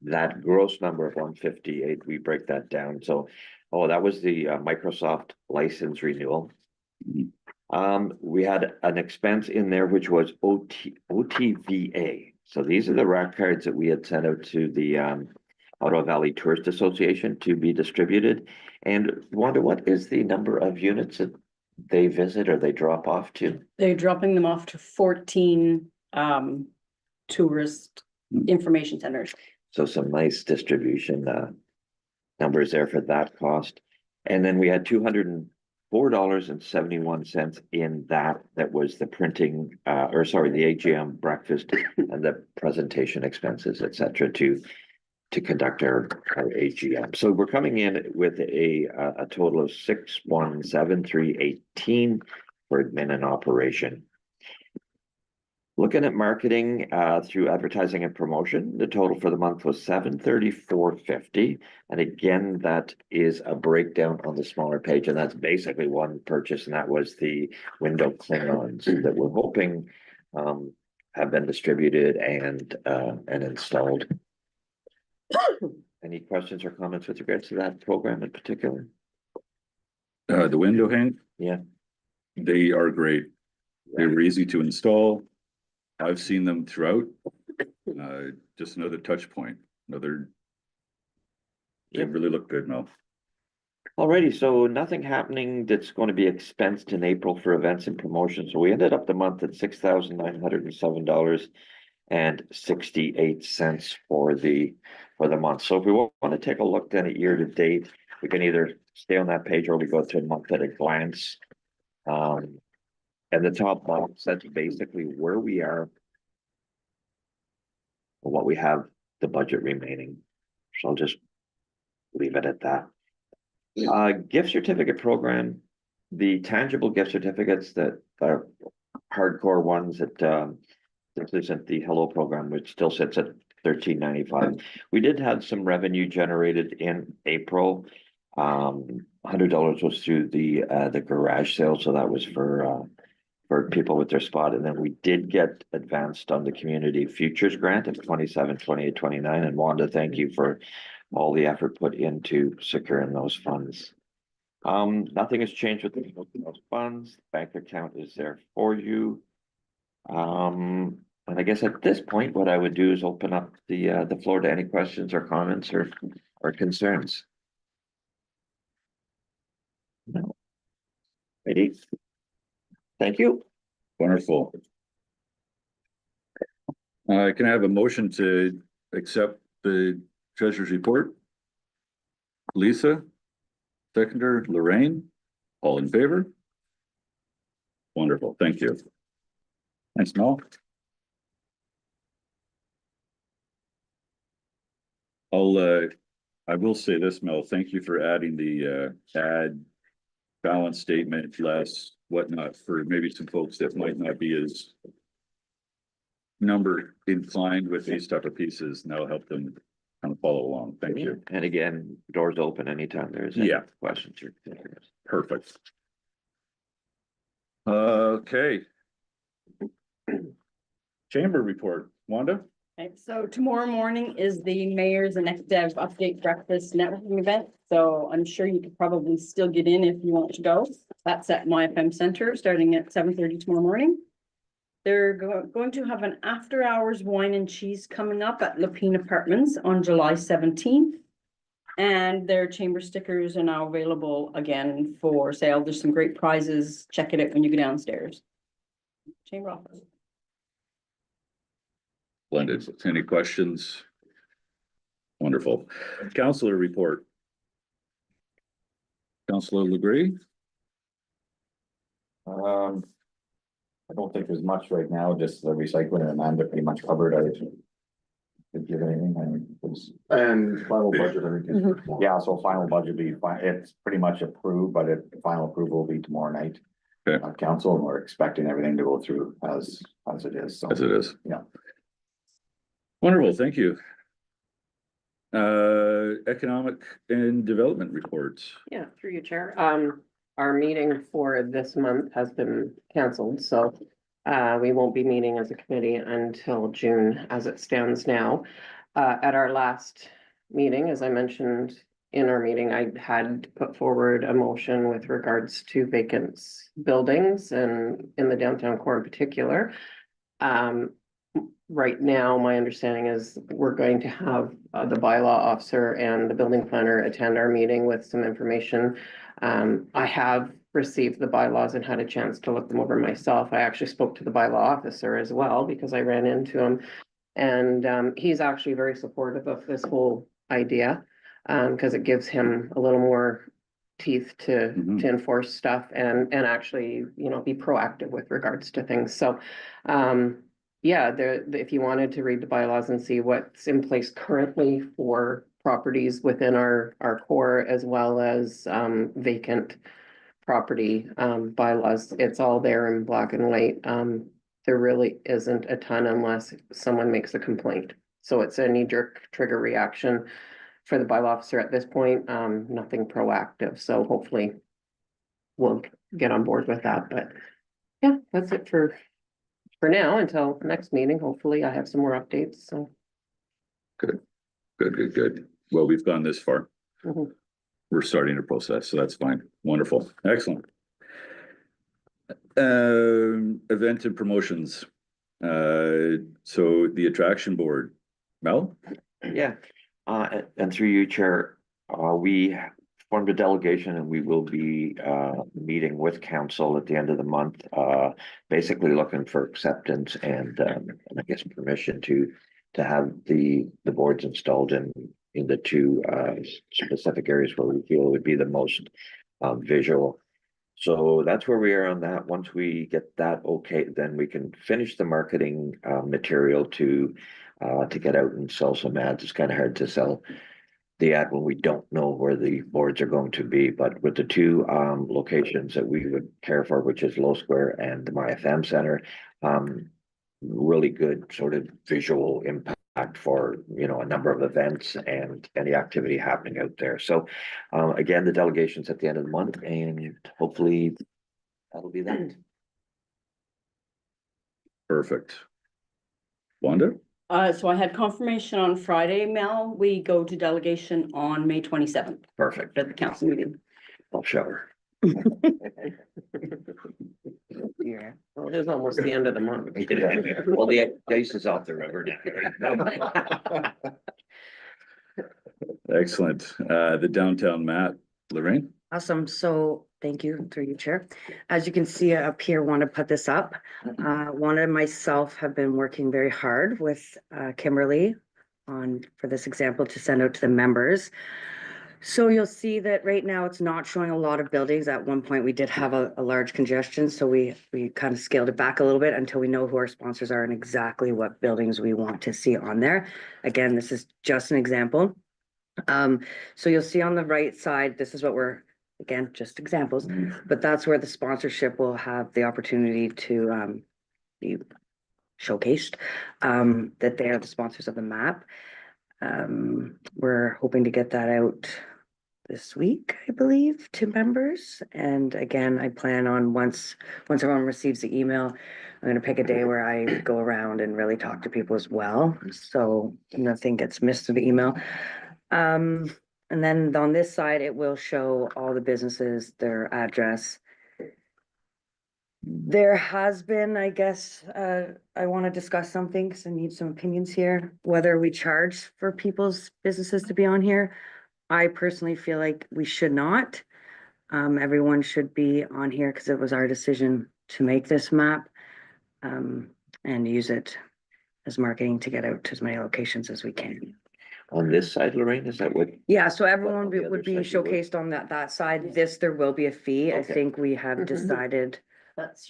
[SPEAKER 7] That gross number of 158, we break that down. So, that was the Microsoft license renewal. We had an expense in there which was OTVA. So these are the rack cards that we had sent out to the Ottawa Valley Tourist Association to be distributed. And wonder what is the number of units that they visit or they drop off to?
[SPEAKER 1] They're dropping them off to 14 tourist information centers.
[SPEAKER 7] So some nice distribution numbers there for that cost. And then we had $204.71 in that was the printing, the AGM breakfast and the presentation expenses, et cetera, to conduct our AGM. So we're coming in with a total of 617,318 for admin and operation. Looking at marketing through advertising and promotion, the total for the month was $734.50. And again, that is a breakdown on the smaller page, and that's basically one purchase, and that was the window cling-ons that we're hoping have been distributed and installed. Any questions or comments with regards to that program in particular?
[SPEAKER 2] The window hang?
[SPEAKER 7] Yeah.
[SPEAKER 2] They are great. They were easy to install. I've seen them throughout. Just another touch point, they really look good, Mel.
[SPEAKER 7] Alrighty, so nothing happening that's going to be expensed in April for events and promotions. So we ended up the month at $6,907.68 for the month. So if we want to take a look then at year to date, we can either stay on that page or we go to a month at a glance. And the top box, that's basically where we are, what we have the budget remaining. So I'll just leave it at that. Gift certificate program, the tangible gift certificates that are hardcore ones that, this isn't the Hello program, which still sits at $13.95. We did have some revenue generated in April. $100 was through the garage sale, so that was for people with their spot. And then we did get advanced on the Community Futures Grant of 27, 28, 29. And Wanda, thank you for all the effort put into securing those funds. Nothing has changed with those funds. Bank account is there for you. And I guess at this point, what I would do is open up the floor to any questions or comments or concerns. No. Ready? Thank you.
[SPEAKER 2] Wonderful. Can I have a motion to accept the treasurer's report? Lisa, seconder, Lorraine, all in favor? Wonderful, thank you. Thanks, Mel. I will say this, Mel, thank you for adding the add balance statement less whatnot for maybe some folks that might not be as number inclined with these type of pieces. And that'll help them kind of follow along. Thank you.
[SPEAKER 7] And again, doors open anytime there's any
[SPEAKER 2] Yeah.
[SPEAKER 7] questions or concerns.
[SPEAKER 2] Perfect. Okay. Chamber report, Wanda?
[SPEAKER 1] Okay, so tomorrow morning is the mayor's and Dev update breakfast networking event. So I'm sure you could probably still get in if you want to go. That's at MyFM Center, starting at 7:30 tomorrow morning. They're going to have an after hours wine and cheese coming up at Lapine Apartments on July 17th. And their chamber stickers are now available again for sale. There's some great prizes. Check it out when you go downstairs. Chamber office.
[SPEAKER 2] Splendid. Any questions? Wonderful. Councillor report. Councillor Legree?
[SPEAKER 5] I don't think there's much right now, just the recycling and Amanda pretty much covered. I didn't give anything, and it was,
[SPEAKER 6] And final budget, I think. is tomorrow.
[SPEAKER 5] yeah, so final budget be fine. It's pretty much approved, but final approval will be tomorrow night.
[SPEAKER 2] Okay.
[SPEAKER 5] On council, and we're expecting everything to go through as it is, so.
[SPEAKER 2] As it is.
[SPEAKER 5] Yeah.
[SPEAKER 2] Wonderful, thank you. Economic and development reports.
[SPEAKER 8] Yeah, through you, Chair. Our meeting for this month has been canceled, so we won't be meeting as a committee until June as it stands now. At our last meeting, as I mentioned in our meeting, I had put forward a motion with regards to vacant buildings and in the downtown core in particular. Right now, my understanding is we're going to have the bylaw officer and the building planner attend our meeting with some information. I have received the bylaws and had a chance to look them over myself. I actually spoke to the bylaw officer as well because I ran into him. And he's actually very supportive of this whole idea because it gives him a little more teeth to enforce stuff and actually, you know, be proactive with regards to things. So yeah, if you wanted to read the bylaws and see what's in place currently for properties within our core as well as vacant property bylaws, it's all there in black and white. There really isn't a ton unless someone makes a complaint. So it's a knee-jerk trigger reaction for the bylaw officer at this point, nothing proactive. So hopefully we'll get on board with that. But yeah, that's it for now until the next meeting. Hopefully I have some more updates, so.
[SPEAKER 2] Good. Well, we've gone this far. We're starting a process, so that's fine. Wonderful. Excellent. Event and promotions. So the attraction board, Mel?
[SPEAKER 7] Yeah, and through you, Chair, we formed a delegation and we will be meeting with council at the end of the month, basically looking for acceptance and I guess permission to have the boards installed in the two specific areas where we feel it would be the most visual. So that's where we are on that. Once we get that okay, then we can finish the marketing material to get out and sell some ads. It's kind of hard to sell the ad when we don't know where the boards are going to be, but with the two locations that we would care for, which is Low Square and the MyFM Center, really good sort of visual impact for, you know, a number of events and any activity happening out there. So again, the delegation's at the end of the month, and hopefully that'll be that.
[SPEAKER 2] Perfect. Wanda?
[SPEAKER 1] So I had confirmation on Friday, Mel. We go to delegation on May 27th
[SPEAKER 7] Perfect.
[SPEAKER 1] at the council meeting.
[SPEAKER 7] I'll shower.
[SPEAKER 8] Yeah, well, it is almost the end of the month.
[SPEAKER 7] Well, the ice is off the river now.
[SPEAKER 2] Excellent. The downtown map, Lorraine?
[SPEAKER 9] Awesome. So thank you through you, Chair. As you can see up here, want to put this up. Wanda and myself have been working very hard with Kimberly for this example to send out to the members. So you'll see that right now it's not showing a lot of buildings. At one point, we did have a large congestion, so we kind of scaled it back a little bit until we know who our sponsors are and exactly what buildings we want to see on there. Again, this is just an example. So you'll see on the right side, this is what we're, again, just examples, but that's where the sponsorship will have the opportunity to be showcased, that they are the sponsors of the map. We're hoping to get that out this week, I believe, to members. And again, I plan on once everyone receives the email, I'm gonna pick a day where I go around and really talk to people as well. So nothing gets missed in the email. And then on this side, it will show all the businesses, their address. There has been, I guess, I want to discuss something because I need some opinions here, whether we charge for people's businesses to be on here. I personally feel like we should not. Everyone should be on here because it was our decision to make this map, and use it as marketing to get out to as many locations as we can.
[SPEAKER 7] On this side, Lorraine, is that what?
[SPEAKER 9] Yeah, so everyone
[SPEAKER 7] on the
[SPEAKER 9] would
[SPEAKER 7] other
[SPEAKER 9] be
[SPEAKER 7] side you would?
[SPEAKER 9] showcased on that side. This, there will be a fee. I
[SPEAKER 7] Okay.
[SPEAKER 9] think we have decided
[SPEAKER 1] This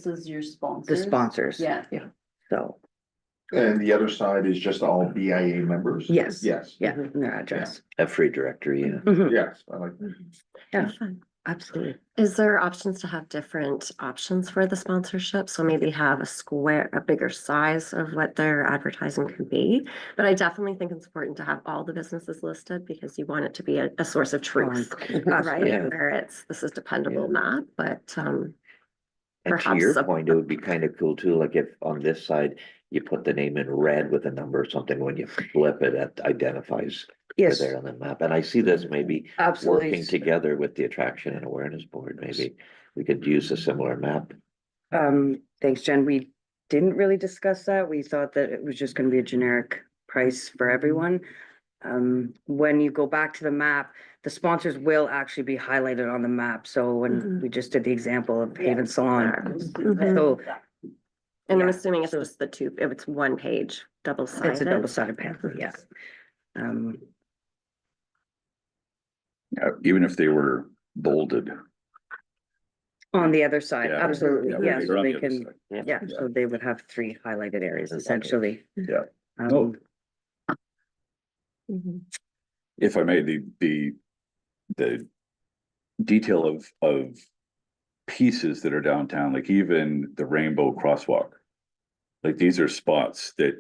[SPEAKER 1] is your
[SPEAKER 9] the
[SPEAKER 1] sponsors.
[SPEAKER 9] sponsors.
[SPEAKER 1] Yeah.
[SPEAKER 9] So,
[SPEAKER 6] And the other side is just all BIA members?
[SPEAKER 9] Yes.
[SPEAKER 6] Yes.
[SPEAKER 9] yeah, and their address.
[SPEAKER 7] A free directory, yeah.
[SPEAKER 9] Mhm.
[SPEAKER 6] Yes, I like that.
[SPEAKER 9] Yeah, absolutely.
[SPEAKER 11] Is there options to have different options for the sponsorship? So maybe have a bigger size of what their advertising can be? But I definitely think it's important to have all the businesses listed because you want it to be a source of truth, right?
[SPEAKER 7] Yeah.
[SPEAKER 11] Where this is dependable map, but
[SPEAKER 7] And to
[SPEAKER 11] perhaps
[SPEAKER 7] your
[SPEAKER 11] a-
[SPEAKER 7] point, it would be kind of cool too, like if on this side, you put the name in red with a number or something, when you flip it, it identifies you're
[SPEAKER 9] Yes,
[SPEAKER 7] there on the map. And I see this maybe
[SPEAKER 9] absolutely.
[SPEAKER 7] working together with the attraction and awareness board, maybe we could use a similar map.
[SPEAKER 9] Thanks, Jen. We didn't really discuss that. We thought that it was just gonna be a generic price for everyone. When you go back to the map, the sponsors will actually be highlighted on the map. So when we just did the example of Haven Salon.
[SPEAKER 11] Mhm.
[SPEAKER 9] So
[SPEAKER 11] and I'm
[SPEAKER 9] yeah,
[SPEAKER 11] assuming it's
[SPEAKER 9] so
[SPEAKER 11] just the two, if it's one page, double sided.
[SPEAKER 9] it's a double-sided pamphlet, yeah.
[SPEAKER 2] Even if they were bolded.
[SPEAKER 9] On the other side,
[SPEAKER 2] Yeah.
[SPEAKER 9] absolutely,
[SPEAKER 2] Yeah,
[SPEAKER 9] yeah,
[SPEAKER 2] they're
[SPEAKER 9] so
[SPEAKER 2] on
[SPEAKER 9] they
[SPEAKER 2] the other
[SPEAKER 9] can,
[SPEAKER 2] side.
[SPEAKER 9] yeah, so they would have 3 highlighted areas
[SPEAKER 7] Lovely.
[SPEAKER 9] essentially.
[SPEAKER 2] Yeah.
[SPEAKER 9] Um,
[SPEAKER 11] Mhm.
[SPEAKER 2] If I may, the detail of pieces that are downtown, like even the rainbow crosswalk. Like these are spots that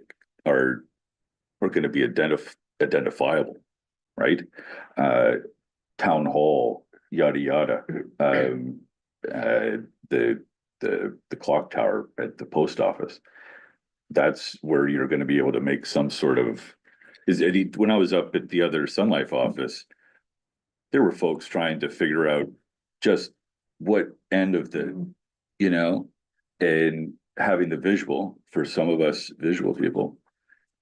[SPEAKER 2] are gonna be identifiable, right? Town hall, yada, yada. The clock tower at the post office. That's where you're gonna be able to make some sort of, when I was up at the other Sun Life office, there were folks trying to figure out just what end of the, and having the visual for some of us visual people.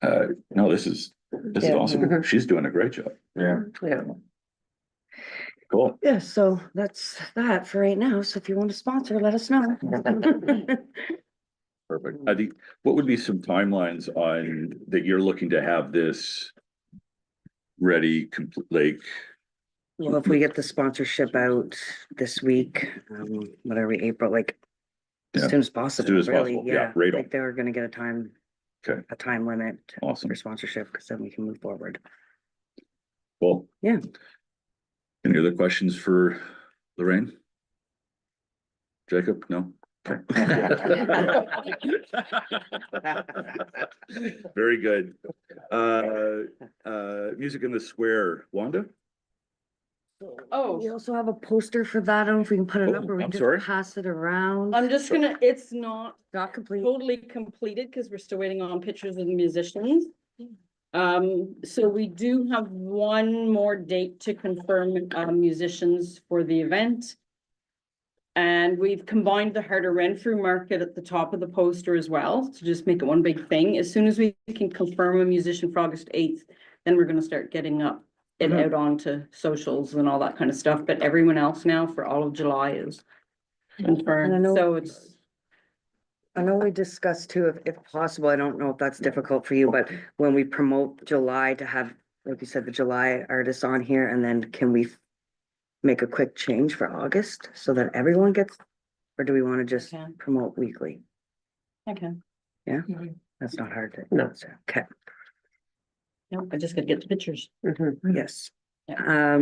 [SPEAKER 2] No, this is
[SPEAKER 9] Yeah.
[SPEAKER 2] awesome. She's doing a great job.
[SPEAKER 6] Yeah.
[SPEAKER 9] Yeah.
[SPEAKER 2] Cool.
[SPEAKER 9] Yeah, so that's that for right now. So if you want to sponsor, let us know.
[SPEAKER 2] Perfect. I think, what would be some timelines on that you're looking to have this ready, complete, like,
[SPEAKER 9] Well, if we get the sponsorship out this week, what are we, April, like
[SPEAKER 2] Yeah,
[SPEAKER 9] as soon as possible,
[SPEAKER 2] as
[SPEAKER 9] really,
[SPEAKER 2] possible. Yeah, right on.
[SPEAKER 9] Like they were gonna get a time
[SPEAKER 2] Okay.
[SPEAKER 9] limit
[SPEAKER 2] Awesome.
[SPEAKER 9] for sponsorship, because then we can move forward.
[SPEAKER 2] Cool.
[SPEAKER 9] Yeah.
[SPEAKER 2] Any other questions for Lorraine? Jacob? No? Very good. Music in the Square, Wanda?
[SPEAKER 1] Oh,
[SPEAKER 9] We also have a poster for that. I don't know if we can put a
[SPEAKER 2] Oh,
[SPEAKER 9] number. We
[SPEAKER 2] I'm
[SPEAKER 9] can
[SPEAKER 2] sorry.
[SPEAKER 9] just pass it around.
[SPEAKER 1] I'm just gonna, it's not
[SPEAKER 9] Not complete.
[SPEAKER 1] totally completed because we're still waiting on pictures of the musicians. So we do have one more date to confirm, musicians for the event. And we've combined the Harder Renfrew Market at the top of the poster as well, to just make it one big thing. As soon as we can confirm a musician for August 8th, then we're gonna start getting it out onto socials and all that kind of stuff. But everyone else now for all of July is
[SPEAKER 9] And I
[SPEAKER 1] confirmed,
[SPEAKER 9] know-
[SPEAKER 1] so it's.
[SPEAKER 9] I know we discussed too, if possible, I don't know if that's difficult for you, but when we promote July to have, like you said, the July artists on here, and then can we make a quick change for August so that everyone gets, or do we want to just
[SPEAKER 1] Okay.
[SPEAKER 9] promote weekly?
[SPEAKER 1] Okay.
[SPEAKER 9] Yeah, that's not hard to.
[SPEAKER 8] No.
[SPEAKER 9] Okay,
[SPEAKER 1] No, I just gotta get the pictures.
[SPEAKER 9] yes.
[SPEAKER 1] Yeah.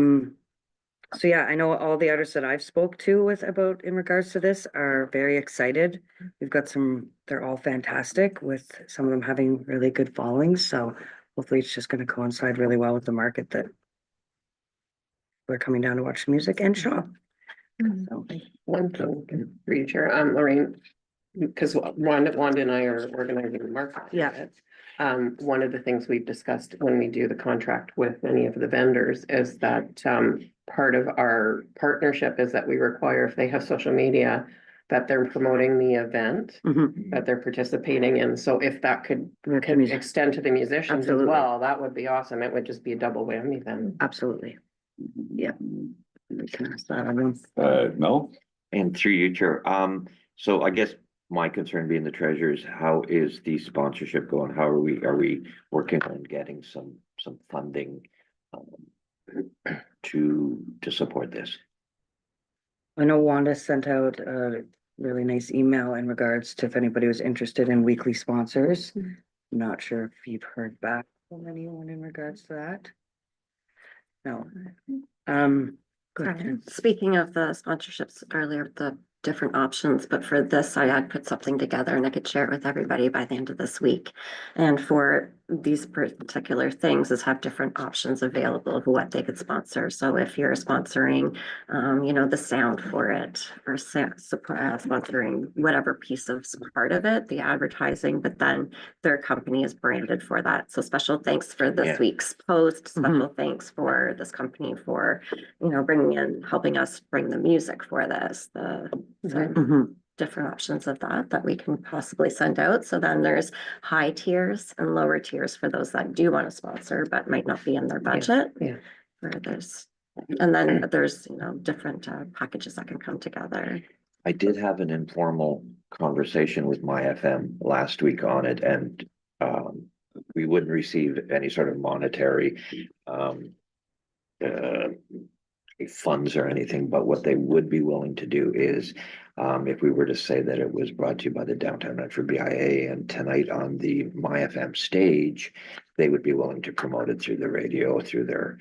[SPEAKER 9] So yeah, I know all the artists that I've spoke to with about in regards to this are very excited. We've got some, they're all fantastic with some of them having really good followings, so hopefully it's just gonna coincide really well with the market that we're coming down to watch music and shop. So,
[SPEAKER 8] One thing for you, Chair, Lorraine, because Wanda and I are organizing the market.
[SPEAKER 9] Yeah.
[SPEAKER 8] One of the things we've discussed when we do the contract with any of the vendors is that, part of our partnership is that we require if they have social media, that they're promoting the event
[SPEAKER 9] mhm,
[SPEAKER 8] that they're participating in. So if that could
[SPEAKER 9] with the music,
[SPEAKER 8] extend to the musicians as
[SPEAKER 9] Absolutely.
[SPEAKER 8] well, that would be awesome. It would just be a double whammy then.
[SPEAKER 9] absolutely. Yeah. We can ask that of them.
[SPEAKER 2] Mel?
[SPEAKER 7] And through you, Chair, so I guess my concern being the treasurers, how is the sponsorship going? How are we working on getting some funding? To support this?
[SPEAKER 9] I know Wanda sent out a really nice email in regards to if anybody was interested in weekly sponsors. Not sure if you've heard back from anyone in regards to that. No. Go ahead, Jen.
[SPEAKER 11] Speaking of the sponsorships earlier, the different options, but for this, I had put something together and I could share it with everybody by the end of this week. And for these particular things is have different options available of what they could sponsor. So if you're sponsoring, the sound for it or sponsoring whatever piece of part of it, the advertising, but then their company is branded for that. So special thanks for this
[SPEAKER 7] Yeah.
[SPEAKER 11] week's post, special thanks for this company for, bringing in, helping us bring the music for this,
[SPEAKER 9] Mhm.
[SPEAKER 11] different options of that we can possibly send out. So then there's high tiers and lower tiers for those that do want to sponsor, but might not be in their budget.
[SPEAKER 8] yeah.
[SPEAKER 11] And then there's, different packages that can come together.
[SPEAKER 7] I did have an informal conversation with my FM last week on it, and we wouldn't receive any sort of monetary funds or anything, but what they would be willing to do is if we were to say that it was brought to you by the Downtown DRBIA and tonight on the My FM stage, they would be willing to promote it through the radio, through their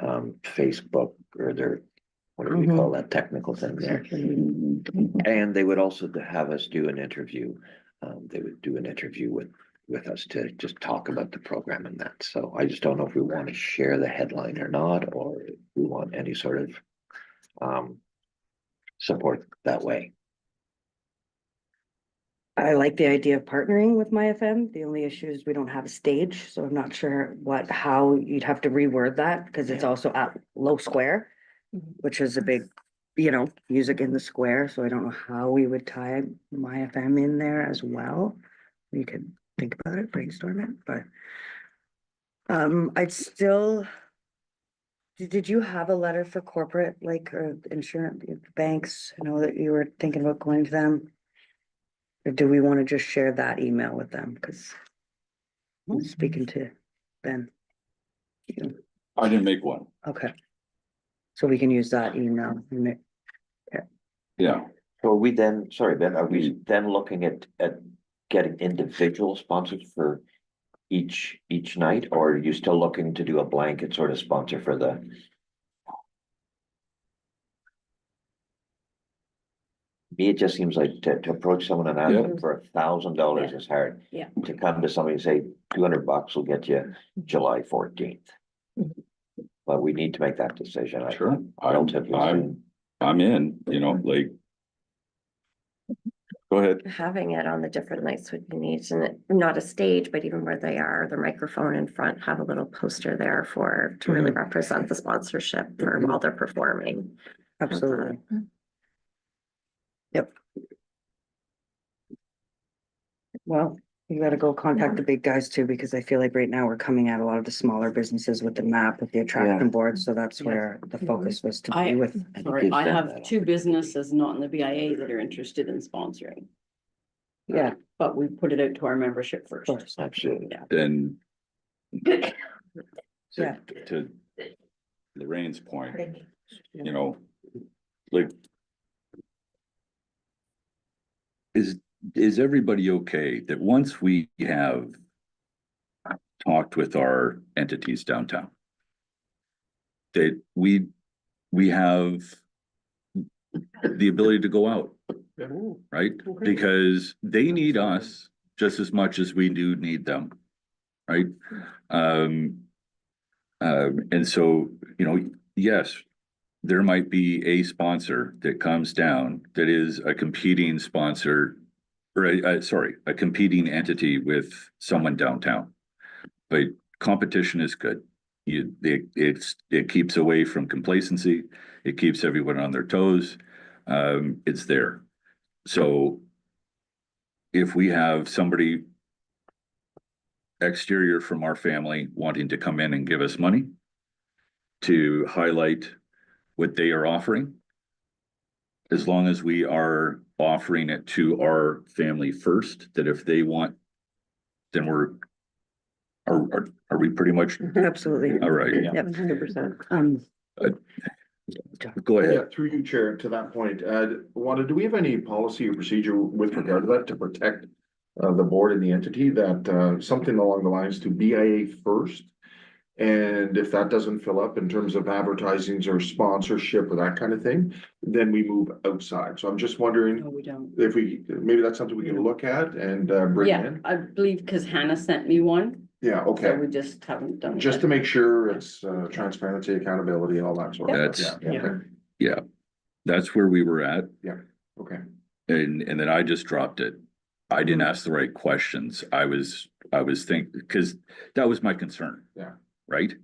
[SPEAKER 7] Facebook or their, what do we call that technical thing there? And they would also have us do an interview. They would do an interview with us to just talk about the program and that. So I just don't know if we want to share the headline or not, or if we want any sort of support that way.
[SPEAKER 9] I like the idea of partnering with My FM. The only issue is we don't have a stage, so I'm not sure how you'd have to reword that because it's also at Low Square, which is a big, music in the square. So I don't know how we would tie My FM in there as well. We could think about it, brainstorm it, but I'd still. Did you have a letter for corporate, like, or insurance banks? I know that you were thinking about going to them. Or do we want to just share that email with them? Because I'm speaking to Ben.
[SPEAKER 2] I didn't make one.
[SPEAKER 9] Okay. So we can use that email.
[SPEAKER 2] Yeah.
[SPEAKER 7] So are we then, sorry, Ben, are we then looking at getting individual sponsors for each night, or are you still looking to do a blanket sort of sponsor for the? Me, it just seems like to approach someone and ask them for $1,000 is hard.
[SPEAKER 1] Yeah.
[SPEAKER 7] To come to somebody and say $200 will get you July 14th. But we need to make that decision.
[SPEAKER 2] Sure.
[SPEAKER 7] Relatively soon.
[SPEAKER 2] I'm in, you know, like. Go ahead.
[SPEAKER 11] Having it on the different nights would be neat, and not a stage, but even where they are, the microphone in front, have a little poster there to really represent the sponsorship for while they're performing.
[SPEAKER 9] Absolutely. Yep. Well, you gotta go contact the big guys too, because I feel like right now we're coming at a lot of the smaller businesses with the map, with the attraction board, so that's where the focus was to be with.
[SPEAKER 1] Sorry, I have two businesses not in the BIA that are interested in sponsoring,
[SPEAKER 9] Yeah,
[SPEAKER 1] but we put it out to our membership
[SPEAKER 9] of
[SPEAKER 1] first.
[SPEAKER 9] course.
[SPEAKER 7] Absolutely.
[SPEAKER 2] Then.
[SPEAKER 9] Yeah.
[SPEAKER 2] To Lorraine's point, you know, like. Is everybody okay that once we have talked with our entities downtown, that we have the ability to go out, right? Because they need us just as much as we do need them, right? And so, you know, yes, there might be a sponsor that comes down that is a competing sponsor, or a competing entity with someone downtown. But competition is good. It keeps away from complacency. It keeps everyone on their toes. It's there. So if we have somebody exterior from our family wanting to come in and give us money to highlight what they are offering, as long as we are offering it to our family first, that if they want, then are we pretty much,
[SPEAKER 9] Absolutely.
[SPEAKER 2] all right,
[SPEAKER 9] Yep.
[SPEAKER 8] 100%.
[SPEAKER 2] go
[SPEAKER 6] Yeah,
[SPEAKER 2] ahead.
[SPEAKER 6] through you, Chair, to that point, Wanda, do we have any policy or procedure with regard to that to protect the board and the entity that something along the lines to BIA first? And if that doesn't fill up in terms of advertisings or sponsorship or that kind of thing, then we move outside. So I'm just wondering
[SPEAKER 1] No, we don't.
[SPEAKER 6] if maybe that's something we can look at and bring
[SPEAKER 1] Yeah,
[SPEAKER 6] in.
[SPEAKER 1] I believe because Hannah sent me one,
[SPEAKER 6] Yeah,
[SPEAKER 1] so
[SPEAKER 6] okay.
[SPEAKER 1] we just haven't done it.
[SPEAKER 6] Just
[SPEAKER 1] yet.
[SPEAKER 6] to make sure it's transparency, accountability, and all that sort of
[SPEAKER 2] That's-
[SPEAKER 6] stuff. Yeah, okay.
[SPEAKER 2] Yeah, that's where we were at.
[SPEAKER 6] Okay.
[SPEAKER 2] And then I just dropped it. I didn't ask the right questions. I was thinking, because that was my concern.
[SPEAKER 6] Yeah.
[SPEAKER 2] Right?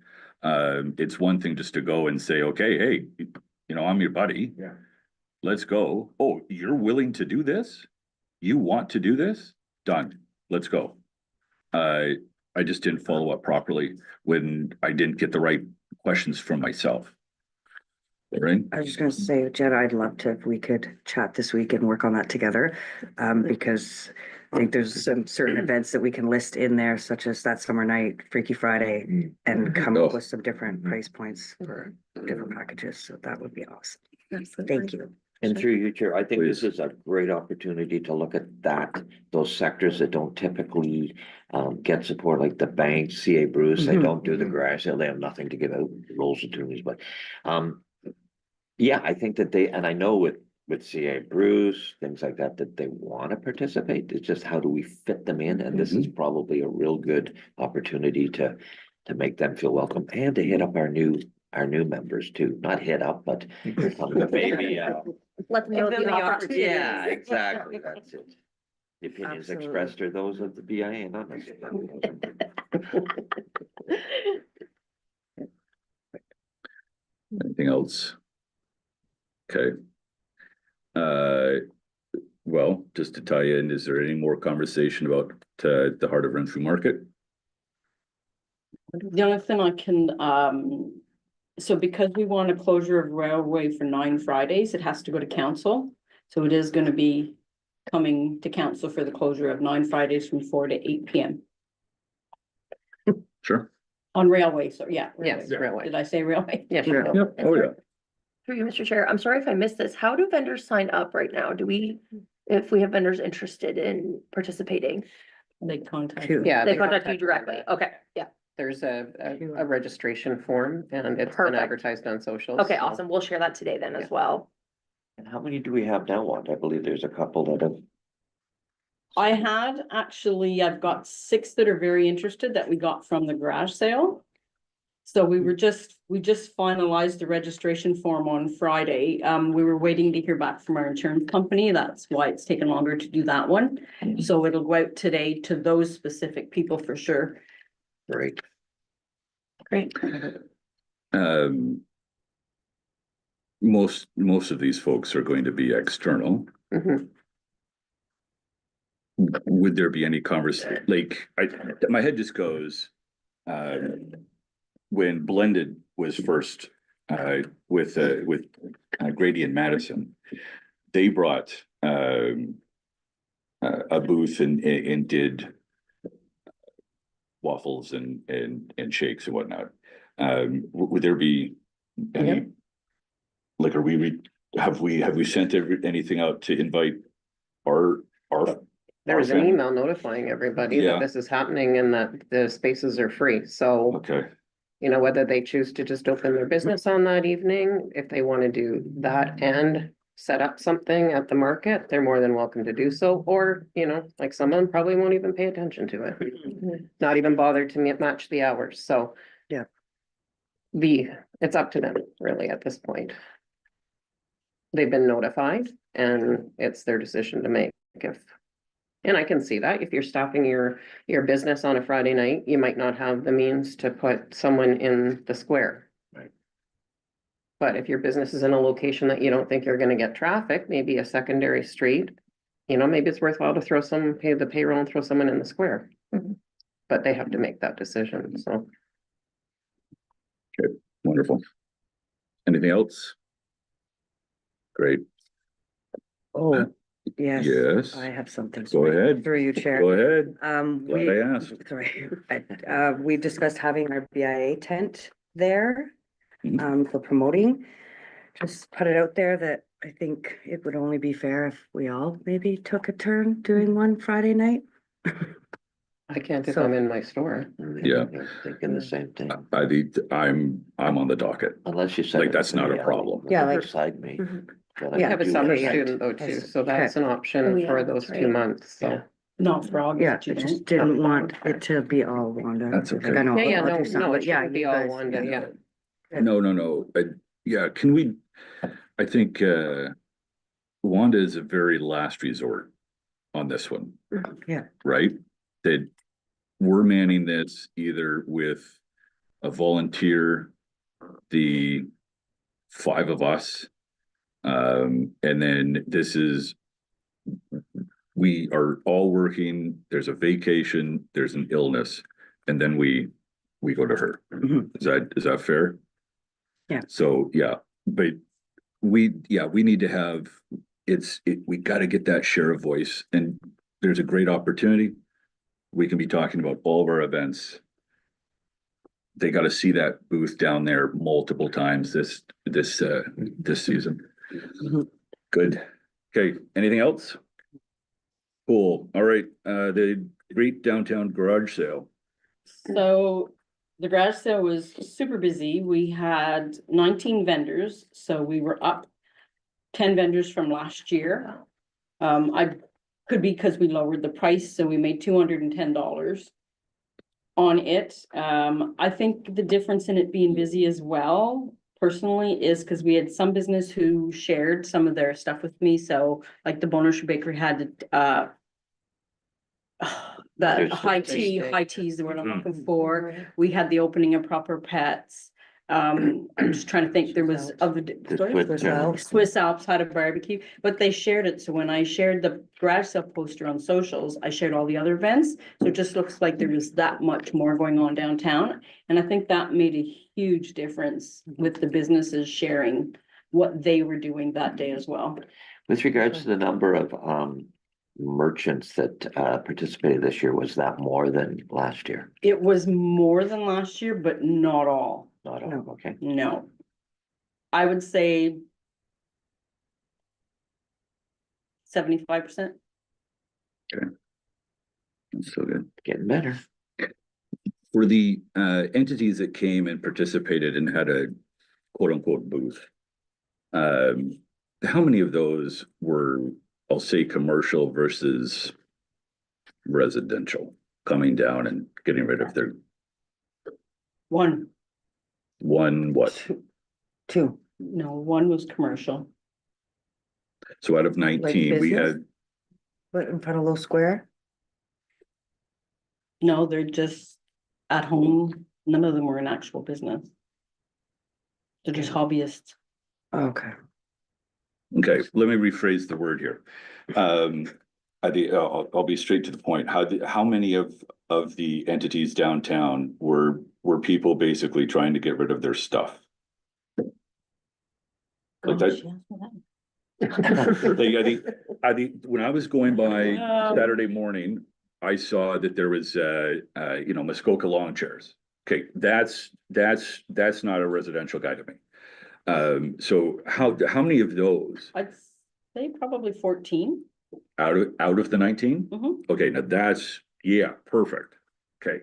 [SPEAKER 2] It's one thing just to go and say, okay, hey, you know, I'm your buddy.
[SPEAKER 6] Yeah.
[SPEAKER 2] Let's go. Oh, you're willing to do this? You want to do this? Done. Let's go. I just didn't follow up properly when I didn't get the right questions from myself. Right?
[SPEAKER 9] I was just gonna say, Jed, I'd love to, if we could chat this week and work on that together, because I think there's some certain events that we can list in there, such as that summer night, Freaky Friday, and come up with some different price points for different packages, so that would be awesome. Thank you.
[SPEAKER 7] And through you, Chair, I think this is a great opportunity to look at those sectors that don't typically get support, like the banks, CA Bruce, they don't do the garage sale, they have nothing to give out, rolls and tunes, but yeah, I think that and I know with CA Bruce, things like that they want to participate. It's just how do we fit them in? And this is probably a real good opportunity to make them feel welcome and to hit up our new members too. Not hit up, but maybe
[SPEAKER 11] Let them know the opportunity.
[SPEAKER 7] yeah, exactly. That's it. The opinions
[SPEAKER 9] Absolutely.
[SPEAKER 7] expressed are those of the BIA, not necessarily.
[SPEAKER 2] Anything else? Okay. Well, just to tie in, is there any more conversation about the Heart of Renfrew Market?
[SPEAKER 1] The only thing I can, so because we want a closure of railway for 9 Fridays, it has to go to council. So it is gonna be coming to council for the closure of 9 Fridays from 4 to 8 PM.
[SPEAKER 2] Sure.
[SPEAKER 1] On railway, so yeah.
[SPEAKER 8] Yes, railway.
[SPEAKER 1] Did I say railway?
[SPEAKER 8] Yeah, sure.
[SPEAKER 2] Yep. Oh, yeah.
[SPEAKER 3] Through you, Mr. Chair, I'm sorry if I missed this. How do vendors sign up right now? If we have vendors interested in participating?
[SPEAKER 1] They contact.
[SPEAKER 9] Two.
[SPEAKER 8] Yeah.
[SPEAKER 3] They contact you
[SPEAKER 8] contact
[SPEAKER 3] directly,
[SPEAKER 8] Brenda.
[SPEAKER 3] okay, yeah,
[SPEAKER 8] There's a registration form and it's been
[SPEAKER 3] Perfect.
[SPEAKER 8] advertised on socials.
[SPEAKER 3] okay,
[SPEAKER 8] so-
[SPEAKER 3] awesome, we'll share that today then
[SPEAKER 8] Yeah.
[SPEAKER 3] as well.
[SPEAKER 7] And how many do we have now, Wanda? I believe there's a couple that have.
[SPEAKER 1] I had, actually, I've got 6 that are very interested that we got from the garage sale. So we just finalized the registration form on Friday. We were waiting to hear back from our insurance company. That's why it's taken longer to do that one. So it'll go out today to those specific people for sure.
[SPEAKER 7] Great.
[SPEAKER 3] Great.
[SPEAKER 2] Most of these folks are going to be external.
[SPEAKER 8] Mhm.
[SPEAKER 2] Would there be any conversation, like, my head just goes, when Blended was first, with Grady and Madison, they brought, a booth and did waffles and shakes and whatnot. Would there be any, like, have we sent anything out to invite our
[SPEAKER 8] There was an
[SPEAKER 2] family?
[SPEAKER 8] email notifying everybody
[SPEAKER 2] Yeah.
[SPEAKER 8] that this is happening and that the spaces are free, so.
[SPEAKER 2] Okay,
[SPEAKER 8] You know, whether they choose to just open their business on that evening, if they want to do that and set up something at the market, they're more than welcome to do so. Or, you know, like someone probably won't even pay attention to it. Not even bother to match the hours, so.
[SPEAKER 9] Yeah.
[SPEAKER 8] It's up to them really at this point. They've been notified and it's their decision to make if. And I can see that if you're staffing your business on a Friday night, you might not have the means to put someone in the square.
[SPEAKER 7] Right.
[SPEAKER 8] But if your business is in a location that you don't think you're gonna get traffic, maybe a secondary street, you know, maybe it's worthwhile to pay the payroll and throw someone in the square. But they have to make that decision, so.
[SPEAKER 2] wonderful. Anything else? Great,
[SPEAKER 9] Oh, yes.
[SPEAKER 2] yes,
[SPEAKER 9] I have something.
[SPEAKER 2] go ahead,
[SPEAKER 9] Through you, Chair.
[SPEAKER 2] go ahead,
[SPEAKER 9] We,
[SPEAKER 2] glad I asked.
[SPEAKER 9] sorry, we discussed having our BIA tent there,
[SPEAKER 2] Mhm.
[SPEAKER 9] for promoting. Just put it out there that I think it would only be fair if we all maybe took a turn doing one Friday night.
[SPEAKER 8] I can't if
[SPEAKER 9] So-
[SPEAKER 8] I'm in my store.
[SPEAKER 2] Yeah.
[SPEAKER 7] Thinking the same thing,
[SPEAKER 2] I'm on the docket,
[SPEAKER 7] unless you said.
[SPEAKER 2] like, that's not a problem.
[SPEAKER 9] Yeah, like-
[SPEAKER 7] Beside me.
[SPEAKER 3] Mhm.
[SPEAKER 7] that
[SPEAKER 8] I
[SPEAKER 7] I
[SPEAKER 8] have a
[SPEAKER 7] do
[SPEAKER 8] summer
[SPEAKER 9] okay, yeah.
[SPEAKER 8] student though too,
[SPEAKER 9] Yes.
[SPEAKER 8] so that's an
[SPEAKER 3] Oh,
[SPEAKER 8] option
[SPEAKER 3] yeah,
[SPEAKER 8] for those
[SPEAKER 3] that's
[SPEAKER 8] 2
[SPEAKER 3] right.
[SPEAKER 8] months, so.
[SPEAKER 3] Yeah.
[SPEAKER 1] Not for August.
[SPEAKER 9] Yeah,
[SPEAKER 1] you
[SPEAKER 9] I just
[SPEAKER 1] don't?
[SPEAKER 9] didn't want it to be all Wanda.
[SPEAKER 2] That's
[SPEAKER 9] Like,
[SPEAKER 2] okay.
[SPEAKER 9] I know
[SPEAKER 8] Yeah,
[SPEAKER 9] I'll do something,
[SPEAKER 8] no,
[SPEAKER 9] but
[SPEAKER 8] it
[SPEAKER 9] yeah,
[SPEAKER 8] shouldn't be
[SPEAKER 9] you
[SPEAKER 8] all
[SPEAKER 9] guys-
[SPEAKER 8] one day, yeah.
[SPEAKER 2] No, yeah, can we, I think, Wanda is a very last resort on this one.
[SPEAKER 9] Yeah.
[SPEAKER 2] Right? That we're manning this either with a volunteer, the 5 of us. And then we are all working, there's a vacation, there's an illness, and then we go to her.
[SPEAKER 9] Mhm.
[SPEAKER 2] Is that fair?
[SPEAKER 9] Yeah.
[SPEAKER 2] So, yeah, but we need to have, we gotta get that share of voice, and there's a great opportunity. We can be talking about all of our events. They gotta see that booth down there multiple times this season.
[SPEAKER 9] Mhm.
[SPEAKER 2] Good. Okay, anything else? Cool, all right, the great downtown garage sale.
[SPEAKER 1] So the garage sale was super busy. We had 19 vendors, so we were up 10 vendors from last year. I could be because we lowered the price, so we made $210 on it. I think the difference in it being busy as well, personally, is because we had some business who shared some of their stuff with me. So like the Boner Bakery had the
[SPEAKER 7] There's
[SPEAKER 1] high
[SPEAKER 7] some
[SPEAKER 1] tea,
[SPEAKER 8] steak.
[SPEAKER 1] high teas that we're looking for. We had the opening of Proper Pets. I'm just trying to think, there was other.
[SPEAKER 7] Swiss Alps.
[SPEAKER 1] Swiss Alps had a barbecue, but they shared it. So when I shared the garage sale poster on socials, I shared all the other events. So it just looks like there was that much more going on downtown. And I think that made a huge difference with the businesses sharing what they were doing that day as well.
[SPEAKER 7] With regards to the number of merchants that participated this year, was that more than last year?
[SPEAKER 1] It was more than last year, but not all.
[SPEAKER 7] Not all,
[SPEAKER 9] No.
[SPEAKER 7] okay.
[SPEAKER 1] No. I would say 75%.
[SPEAKER 2] So good.
[SPEAKER 7] Getting better.
[SPEAKER 2] For the entities that came and participated and had a quote unquote booth. How many of those were, I'll say, commercial versus residential, coming down and getting rid of their
[SPEAKER 1] One,
[SPEAKER 2] what?
[SPEAKER 9] Two.
[SPEAKER 1] no, one was commercial.
[SPEAKER 2] So out of 19, we
[SPEAKER 9] business?
[SPEAKER 2] had,
[SPEAKER 9] But in front of Little Square?
[SPEAKER 1] No, they're just at home. None of them were in actual business. They're just hobbyists.
[SPEAKER 9] Okay.
[SPEAKER 2] okay, let me rephrase the word here. I'll be straight to the point. How many of the entities downtown were people basically trying to get rid of their stuff? Like that, I think when I was going by Saturday morning, I saw that there was Muskoka lawn chairs. Okay, that's not a residential guy to me. So how many of those
[SPEAKER 1] I'd say probably 14.
[SPEAKER 2] out of the 19?
[SPEAKER 1] Mhm.
[SPEAKER 2] Okay, now that's, yeah, perfect. Okay.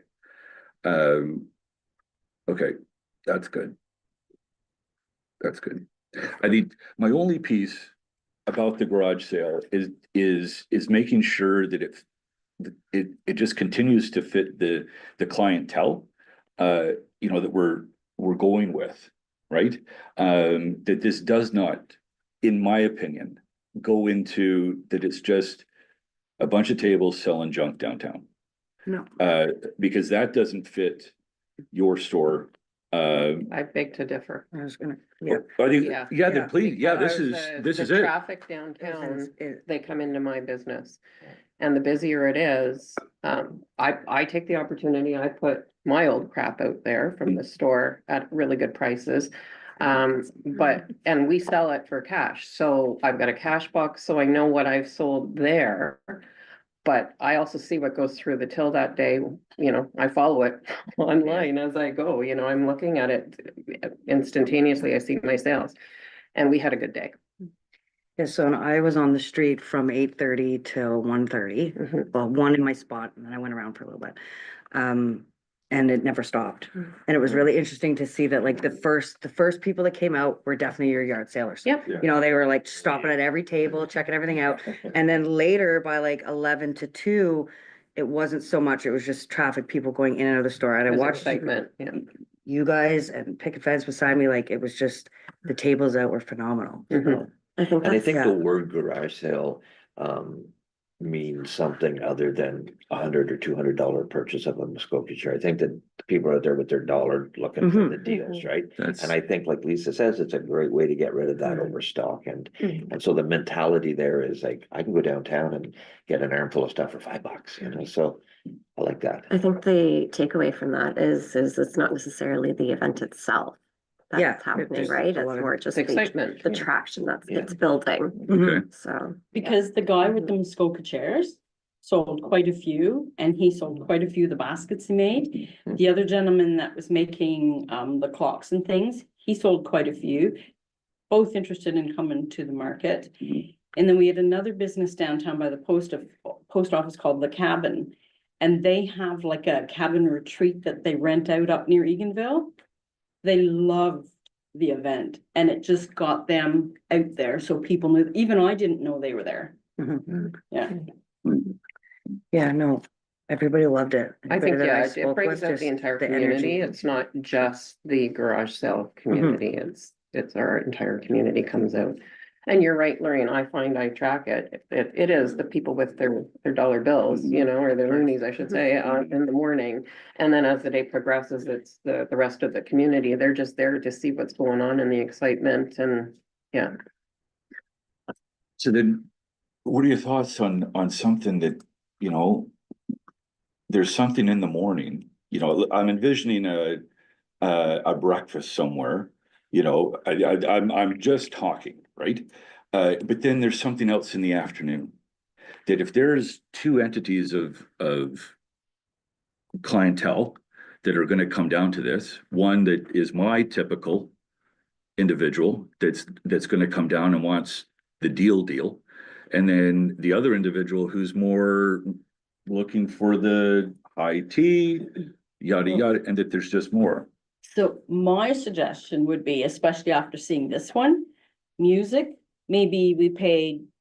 [SPEAKER 2] Okay, that's good. That's good. I think my only piece about the garage sale is making sure that it just continues to fit the clientele that we're going with, right? That this does not, in my opinion, go into that it's just a bunch of tables selling junk downtown.
[SPEAKER 9] No.
[SPEAKER 2] Because that doesn't fit your store.
[SPEAKER 8] I beg to differ.
[SPEAKER 9] I was gonna, yeah.
[SPEAKER 2] I think,
[SPEAKER 8] Yeah.
[SPEAKER 2] then please, yeah, this
[SPEAKER 8] Because
[SPEAKER 2] is
[SPEAKER 8] the
[SPEAKER 2] it.
[SPEAKER 8] traffic downtown,
[SPEAKER 9] It-
[SPEAKER 8] they come into my business. And the busier it is, I take the opportunity, I put my old crap out there from the store at really good prices. And we sell it for cash, so I've got a cash box, so I know what I've sold there. But I also see what goes through the till that day, I follow it online as I go, I'm looking at it instantaneously, I see my sales. And we had a good day.
[SPEAKER 9] Yeah, so I was on the street from 8:30 till 1:30.
[SPEAKER 8] Mhm.
[SPEAKER 9] Well, one in my spot, and then I went around for a little bit. And it never stopped. And it was really interesting to see that like the first people that came out were definitely your yard sailors.
[SPEAKER 8] Yep.
[SPEAKER 9] They were like stopping at every table, checking everything out. And then later by like 11 to 2, it wasn't so much, it was just traffic, people going in and out of the store. And I
[SPEAKER 8] There's
[SPEAKER 9] watched
[SPEAKER 8] excitement, yeah.
[SPEAKER 9] you guys and picket fence beside me, like it was just, the tables out were phenomenal.
[SPEAKER 8] Mhm.
[SPEAKER 11] I think
[SPEAKER 7] And I
[SPEAKER 11] that's,
[SPEAKER 7] think
[SPEAKER 9] yeah.
[SPEAKER 7] the word garage sale, means something other than $100 or $200 purchase of a Muskoka chair. I think that people are out there with their dollar looking for the deals, right?
[SPEAKER 2] That's,
[SPEAKER 7] And I think, like Lisa says, it's a great way to get rid of that overstock. And so the mentality there is like, I can go downtown and get an armful of stuff for $5, so I like that.
[SPEAKER 11] I think the takeaway from that is it's not necessarily the event itself
[SPEAKER 9] Yeah,
[SPEAKER 11] that's happening,
[SPEAKER 9] there's
[SPEAKER 11] right?
[SPEAKER 9] a
[SPEAKER 11] It's
[SPEAKER 9] lot of
[SPEAKER 11] more just
[SPEAKER 8] excitement.
[SPEAKER 11] the traction
[SPEAKER 7] Yeah.
[SPEAKER 11] it's building,
[SPEAKER 2] okay,
[SPEAKER 11] so.
[SPEAKER 1] Because the guy with the Muskoka chairs sold quite a few, and he sold quite a few of the baskets he made. The other gentleman that was making the clocks and things, he sold quite a few, both interested in coming to the market. And then we had another business downtown by the post office called The Cabin. And they have like a cabin retreat that they rent out up near Eganville. They loved the event, and it just got them out there, so people knew, even I didn't know they were there.
[SPEAKER 9] Mhm.
[SPEAKER 1] Yeah.
[SPEAKER 9] Yeah, no, everybody loved it.
[SPEAKER 8] I think,
[SPEAKER 9] Everybody that
[SPEAKER 8] yeah, it
[SPEAKER 9] spoke
[SPEAKER 8] brings
[SPEAKER 9] with,
[SPEAKER 8] out
[SPEAKER 9] just
[SPEAKER 8] the entire
[SPEAKER 9] the
[SPEAKER 8] community.
[SPEAKER 9] energy.
[SPEAKER 8] It's not just the garage sale community. It's our entire community comes out. And you're right, Lorraine, I find I track it. It is the people with their dollar bills, or their loonies, I should say, in the morning. And then as the day progresses, it's the rest of the community. They're just there to see what's going on and the excitement and, yeah.
[SPEAKER 2] so then, what are your thoughts on something that, there's something in the morning, I'm envisioning a breakfast somewhere, I'm just talking, right? But then there's something else in the afternoon, that if there's two entities of clientele that are gonna come down to this, one that is my typical individual that's gonna come down and wants the deal, and then the other individual who's more looking for the high tea, yada, yada, and that there's just more.
[SPEAKER 1] So my suggestion would be, especially after seeing this one, music, maybe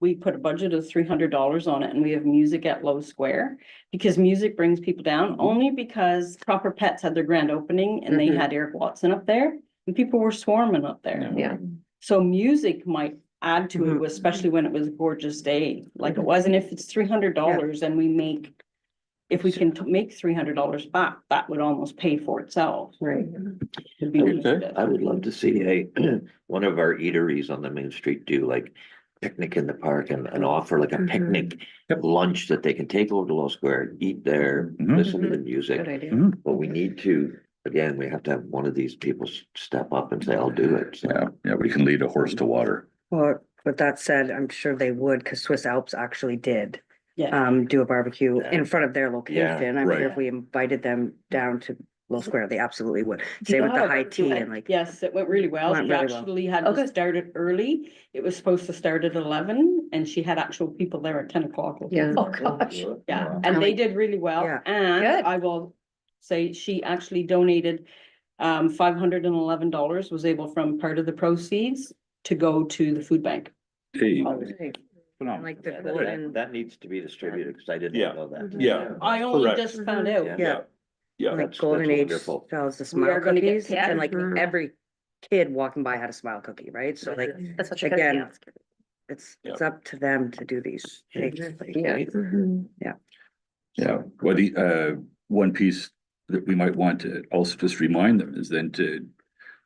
[SPEAKER 1] we put a budget of $300 on it and we have music at Low Square. Because music brings people down, only because Proper Pets had their grand opening and they
[SPEAKER 8] Mhm.
[SPEAKER 1] had Eric Watson up there. And people were swarming up there.
[SPEAKER 8] Yeah.
[SPEAKER 1] So music might add to it, especially when it was a gorgeous day, like it was. And if it's $300 and we make, if we can make $300 back, that would almost pay for itself.
[SPEAKER 8] Right.
[SPEAKER 1] It'd be really good.
[SPEAKER 7] I would love to see one of our eateries on the main street do like picnic in the park and offer like a picnic lunch that they can take over to Low Square, eat there,
[SPEAKER 2] Mhm.
[SPEAKER 7] listen to the
[SPEAKER 8] Good
[SPEAKER 7] music.
[SPEAKER 8] idea.
[SPEAKER 7] But we need to, again, we have to have one of these people step up and say, I'll do it. So.
[SPEAKER 2] Yeah, we can lead a horse to water.
[SPEAKER 9] Well, with that said, I'm sure they would, because Swiss Alps actually did
[SPEAKER 1] Yeah.
[SPEAKER 9] do a barbecue in front of their location. I'm sure
[SPEAKER 2] right.
[SPEAKER 9] if we invited them down to Low Square, they absolutely would. Same with the high tea and like.
[SPEAKER 1] Yes, it went really well.
[SPEAKER 9] Went
[SPEAKER 1] She
[SPEAKER 9] really well.
[SPEAKER 1] actually had
[SPEAKER 3] Okay.
[SPEAKER 1] to start it early. It was supposed to start at 11 and she had actual people there at 10 o'clock.
[SPEAKER 8] Yeah.
[SPEAKER 3] Oh, gosh.
[SPEAKER 1] Yeah, and they did really well.
[SPEAKER 9] Yeah.
[SPEAKER 1] And
[SPEAKER 3] Good.
[SPEAKER 1] I will say she actually donated $511, was able from part of the proceeds to go to the food bank.
[SPEAKER 2] Hey,
[SPEAKER 9] And like the
[SPEAKER 7] Yeah,
[SPEAKER 9] golden,
[SPEAKER 7] that needs to be distributed, because I didn't
[SPEAKER 2] Yeah.
[SPEAKER 7] know that.
[SPEAKER 2] yeah,
[SPEAKER 1] I only
[SPEAKER 2] Correct.
[SPEAKER 1] just found out.
[SPEAKER 7] Yeah.
[SPEAKER 2] yeah.
[SPEAKER 9] like
[SPEAKER 7] that's
[SPEAKER 9] Golden Age
[SPEAKER 7] wonderful.
[SPEAKER 9] sells the
[SPEAKER 1] We are
[SPEAKER 9] smile
[SPEAKER 1] gonna get
[SPEAKER 9] cookies and like
[SPEAKER 11] Mhm.
[SPEAKER 9] every kid walking by had a smile cookie, right? So like,
[SPEAKER 3] That's such a good idea.
[SPEAKER 9] again, it's up to them to do these things. like-
[SPEAKER 8] Yeah.
[SPEAKER 11] Mhm.
[SPEAKER 2] Yeah, well, the, one piece that we might want to also just remind them is then to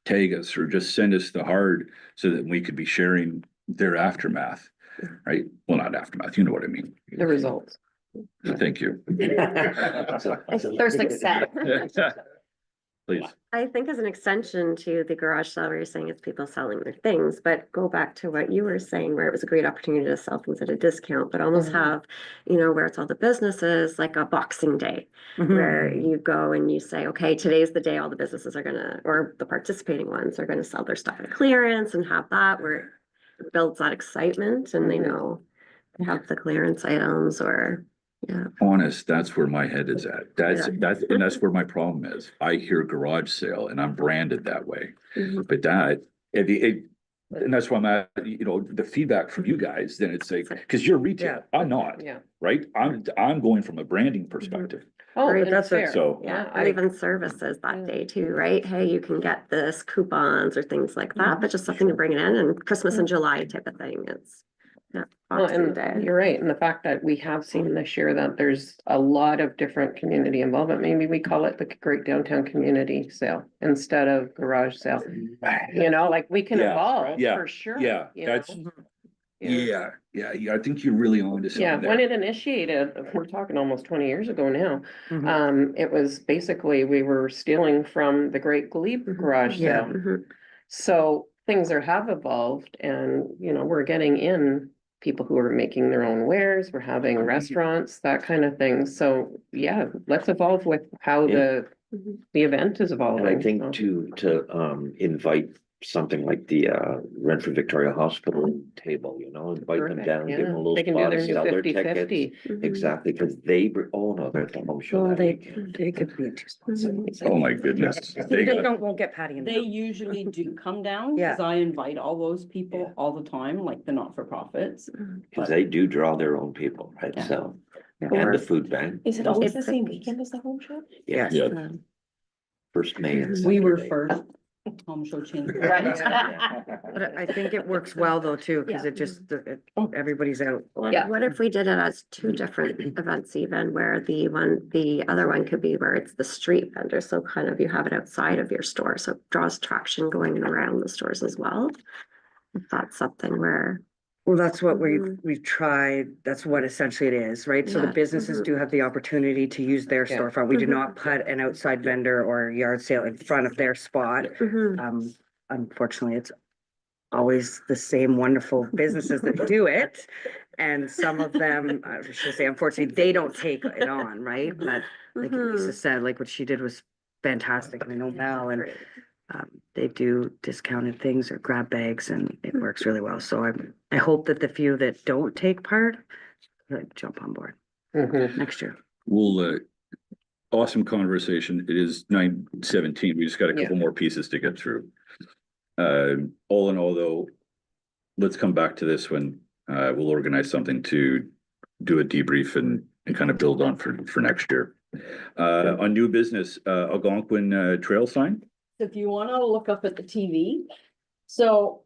[SPEAKER 2] tag us or just send us the hard so that we could be sharing their aftermath, right? Well, not aftermath, you know what I mean.
[SPEAKER 8] The results.
[SPEAKER 2] Thank you.
[SPEAKER 3] Their success.
[SPEAKER 2] Please.
[SPEAKER 11] I think as an extension to the garage sale, where you're saying it's people selling their things, but go back to what you were saying, where it was a great opportunity to sell things at a discount, but almost have, you know, where it's all the businesses, like a Boxing Day,
[SPEAKER 9] Mhm.
[SPEAKER 11] where you go and you say, okay, today's the day all the businesses are gonna, or the participating ones are gonna sell their stuff at clearance and have that where it builds that excitement and they know they have the clearance items or, yeah.
[SPEAKER 2] Honest, that's where my head is at. That's,
[SPEAKER 11] Yeah.
[SPEAKER 2] and that's where my problem is. I hear garage sale and I'm branded that way.
[SPEAKER 11] Mhm.
[SPEAKER 2] But and that's why I'm at, you know, the feedback from you guys, then it's like, because you're retail, I'm not,
[SPEAKER 8] Yeah.
[SPEAKER 2] right? I'm going from a branding perspective.
[SPEAKER 8] Oh,
[SPEAKER 11] Or
[SPEAKER 8] and
[SPEAKER 9] that's a-
[SPEAKER 8] fair.
[SPEAKER 2] So-
[SPEAKER 11] Yeah,
[SPEAKER 8] I-
[SPEAKER 11] or even services that day too, right? Hey, you can get this coupons or things like that, but just something to bring it in and Christmas in July type of thing. It's. Yeah.
[SPEAKER 8] Well,
[SPEAKER 11] Boxing
[SPEAKER 8] and
[SPEAKER 11] Day.
[SPEAKER 8] you're right, and the fact that we have seen this year that there's a lot of different community involvement, maybe we call it the Great Downtown Community Sale instead of garage sale. You know, like we can
[SPEAKER 2] Yeah,
[SPEAKER 8] evolve
[SPEAKER 2] yeah,
[SPEAKER 8] for sure.
[SPEAKER 2] yeah,
[SPEAKER 8] you
[SPEAKER 2] that's-
[SPEAKER 8] know?
[SPEAKER 2] Yeah, I think you're really on to
[SPEAKER 8] Yeah,
[SPEAKER 2] something
[SPEAKER 8] when
[SPEAKER 2] there.
[SPEAKER 8] it initiated, we're talking almost 20 years ago now,
[SPEAKER 9] Mhm.
[SPEAKER 8] it was basically, we were stealing from the Great Glebe garage
[SPEAKER 9] Yeah.
[SPEAKER 8] sale.
[SPEAKER 11] Mhm.
[SPEAKER 8] So things have evolved and, you know, we're getting in people who are making their own wares, we're having restaurants, that kind of thing. So, yeah, let's evolve with how the event is
[SPEAKER 7] And
[SPEAKER 8] evolving.
[SPEAKER 7] I think
[SPEAKER 8] so.
[SPEAKER 7] to invite something like the Renfrew Victoria Hospital table, you know, invite them
[SPEAKER 8] Perfect,
[SPEAKER 7] down, give them a
[SPEAKER 8] yeah.
[SPEAKER 7] little
[SPEAKER 8] They can do
[SPEAKER 7] spot
[SPEAKER 8] their
[SPEAKER 7] and
[SPEAKER 8] new
[SPEAKER 7] sell their
[SPEAKER 8] 50/50.
[SPEAKER 7] tickets.
[SPEAKER 11] Mhm.
[SPEAKER 7] Exactly, because oh no, they're at the home show.
[SPEAKER 9] Well,
[SPEAKER 7] that
[SPEAKER 9] they
[SPEAKER 7] weekend.
[SPEAKER 9] could be two spots.
[SPEAKER 2] Oh, my goodness.
[SPEAKER 9] They just won't get Patty in.
[SPEAKER 1] They usually do come down,
[SPEAKER 9] Yeah.
[SPEAKER 1] because I invite all those people all the time, like the not-for-profits.
[SPEAKER 7] Cause they do draw their own people, right?
[SPEAKER 1] Yeah.
[SPEAKER 7] So,
[SPEAKER 9] Yeah.
[SPEAKER 7] and the food bank,
[SPEAKER 3] Is it always the same weekend as the home show?
[SPEAKER 7] yeah,
[SPEAKER 9] Yes.
[SPEAKER 2] Yeah.
[SPEAKER 7] first May and
[SPEAKER 1] We were
[SPEAKER 7] Saturday.
[SPEAKER 1] first home show change.
[SPEAKER 9] But I think it works well though too, because it just, everybody's out.
[SPEAKER 11] What what if we did it as two different events even, where the other one could be where it's the street vendor, so kind of you have it outside of your store, so it draws traction going around the stores as well. If that's something where,
[SPEAKER 9] Well, that's what
[SPEAKER 11] Mhm.
[SPEAKER 9] we've tried, that's what essentially it is, right? So the
[SPEAKER 11] Yeah,
[SPEAKER 9] businesses
[SPEAKER 11] mhm.
[SPEAKER 9] do have the opportunity to use their
[SPEAKER 8] Yeah.
[SPEAKER 9] storefront. We do
[SPEAKER 11] Mhm.
[SPEAKER 9] not put an outside vendor or yard sale in front of their spot.
[SPEAKER 11] Mhm.
[SPEAKER 9] Unfortunately, it's always the same wonderful businesses that do it. And some of them, I should say, unfortunately, they don't take it on, right? But like Lisa
[SPEAKER 11] Mhm.
[SPEAKER 9] said, like what she did was fantastic. And I know Mel and
[SPEAKER 11] Great.
[SPEAKER 9] they do discounted things or grab bags and it works really well. So I hope that the few that don't take part, like jump on board
[SPEAKER 8] Mhm.
[SPEAKER 9] next year.
[SPEAKER 2] We'll, awesome conversation. It is 9:17. We just got a couple more pieces to get through. All in all, though, let's come back to this when, we'll organize something to do a debrief and kind of build on for next year. On new business, Algonquin, trail sign.
[SPEAKER 1] If you wanna look up at the TV, so.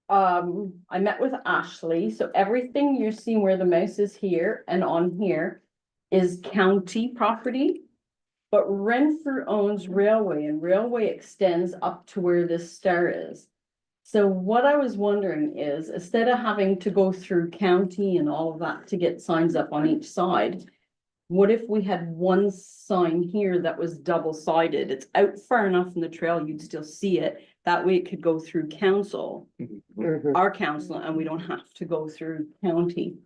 [SPEAKER 1] I met with Ashley, so everything you're seeing where the mouse is here and on here is county property. But Renfrew owns Railway and Railway extends up to where this star is. So what I was wondering is, instead of having to go through county and all of that to get signs up on each side, what if we had one sign here that was double-sided? It's out far enough from the trail, you'd still see it. That way it could go through council,
[SPEAKER 8] Mhm.
[SPEAKER 1] our council, and we don't have to go through county.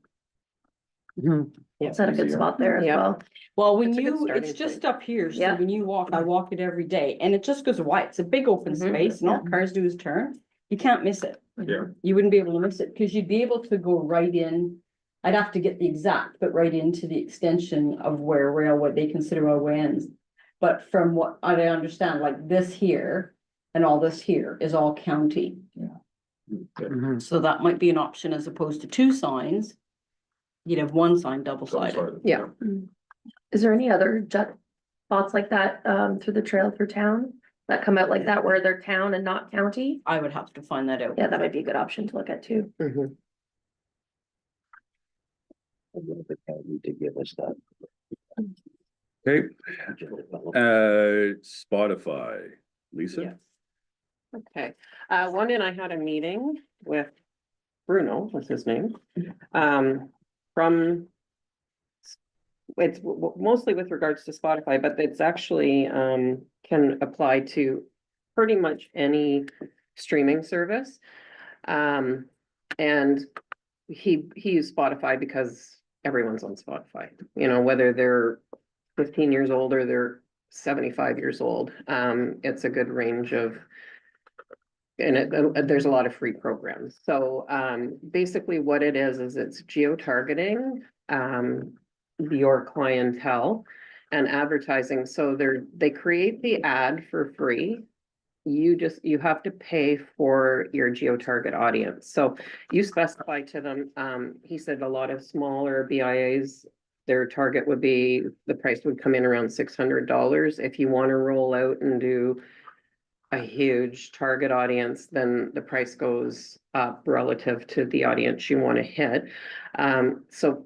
[SPEAKER 3] Is that a good spot there as
[SPEAKER 8] Yeah.
[SPEAKER 3] well?
[SPEAKER 1] Well, when
[SPEAKER 8] It's a good
[SPEAKER 1] you,
[SPEAKER 8] starting
[SPEAKER 1] it's just
[SPEAKER 8] point.
[SPEAKER 1] up here, so
[SPEAKER 3] Yeah.
[SPEAKER 1] when you walk, I walk it every day, and it just goes wide. It's a big open
[SPEAKER 3] Mhm.
[SPEAKER 1] space, and all cars do is turn. You can't miss it.
[SPEAKER 6] Yeah.
[SPEAKER 1] You wouldn't be able to miss it, because you'd be able to go right in. I'd have to get the exact, but right into the extension of where Railway, they consider Railway ends. But from what I understand, like this here and all this here is all county. So that might be an option as opposed to two signs. You'd have one sign double-sided.
[SPEAKER 8] Yeah.
[SPEAKER 3] Is there any other spots like that, through the trail through town? That come out like that where they're town and not county?
[SPEAKER 1] I would have to find that out.
[SPEAKER 3] Yeah, that might be a good option to look at too.
[SPEAKER 8] Mhm.
[SPEAKER 7] Need to give us that.
[SPEAKER 2] Okay, Spotify, Lisa?
[SPEAKER 8] Yes. Okay, one, and I had a meeting with Bruno, was his name, from. It's mostly with regards to Spotify, but it's actually, can apply to pretty much any streaming service. And he used Spotify because everyone's on Spotify, you know, whether they're 15 years old or they're 75 years old. It's a good range of, and there's a lot of free programs. So basically what it is it's geo-targeting your clientele and advertising. So they create the ad for free. You have to pay for your geo-target audience. So you specify to them, he said a lot of smaller BIAs, their target would be, the price would come in around $600. If you want to roll out and do a huge target audience, then the price goes up relative to the audience you want to hit. So,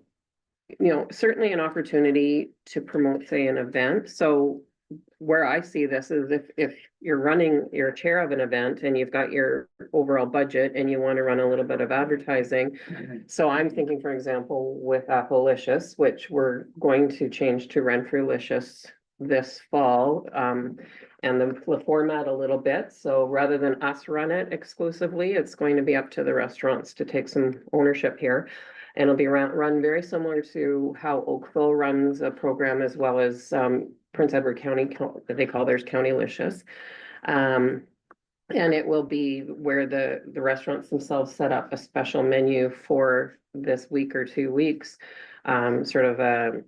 [SPEAKER 8] you know, certainly an opportunity to promote, say, an event. So where I see this is if you're chair of an event and you've got your overall budget and you want to run a little bit of advertising. So I'm thinking, for example, with Appalicious, which we're going to change to Renfrewlicious this fall, and the format a little bit. So rather than us run it exclusively, it's going to be up to the restaurants to take some ownership here. And it'll be run very similar to how Oakville runs a program, as well as Prince Edward County, they call theirs Countylicious. And it will be where the restaurants themselves set up a special menu for this week or 2 weeks. Sort of a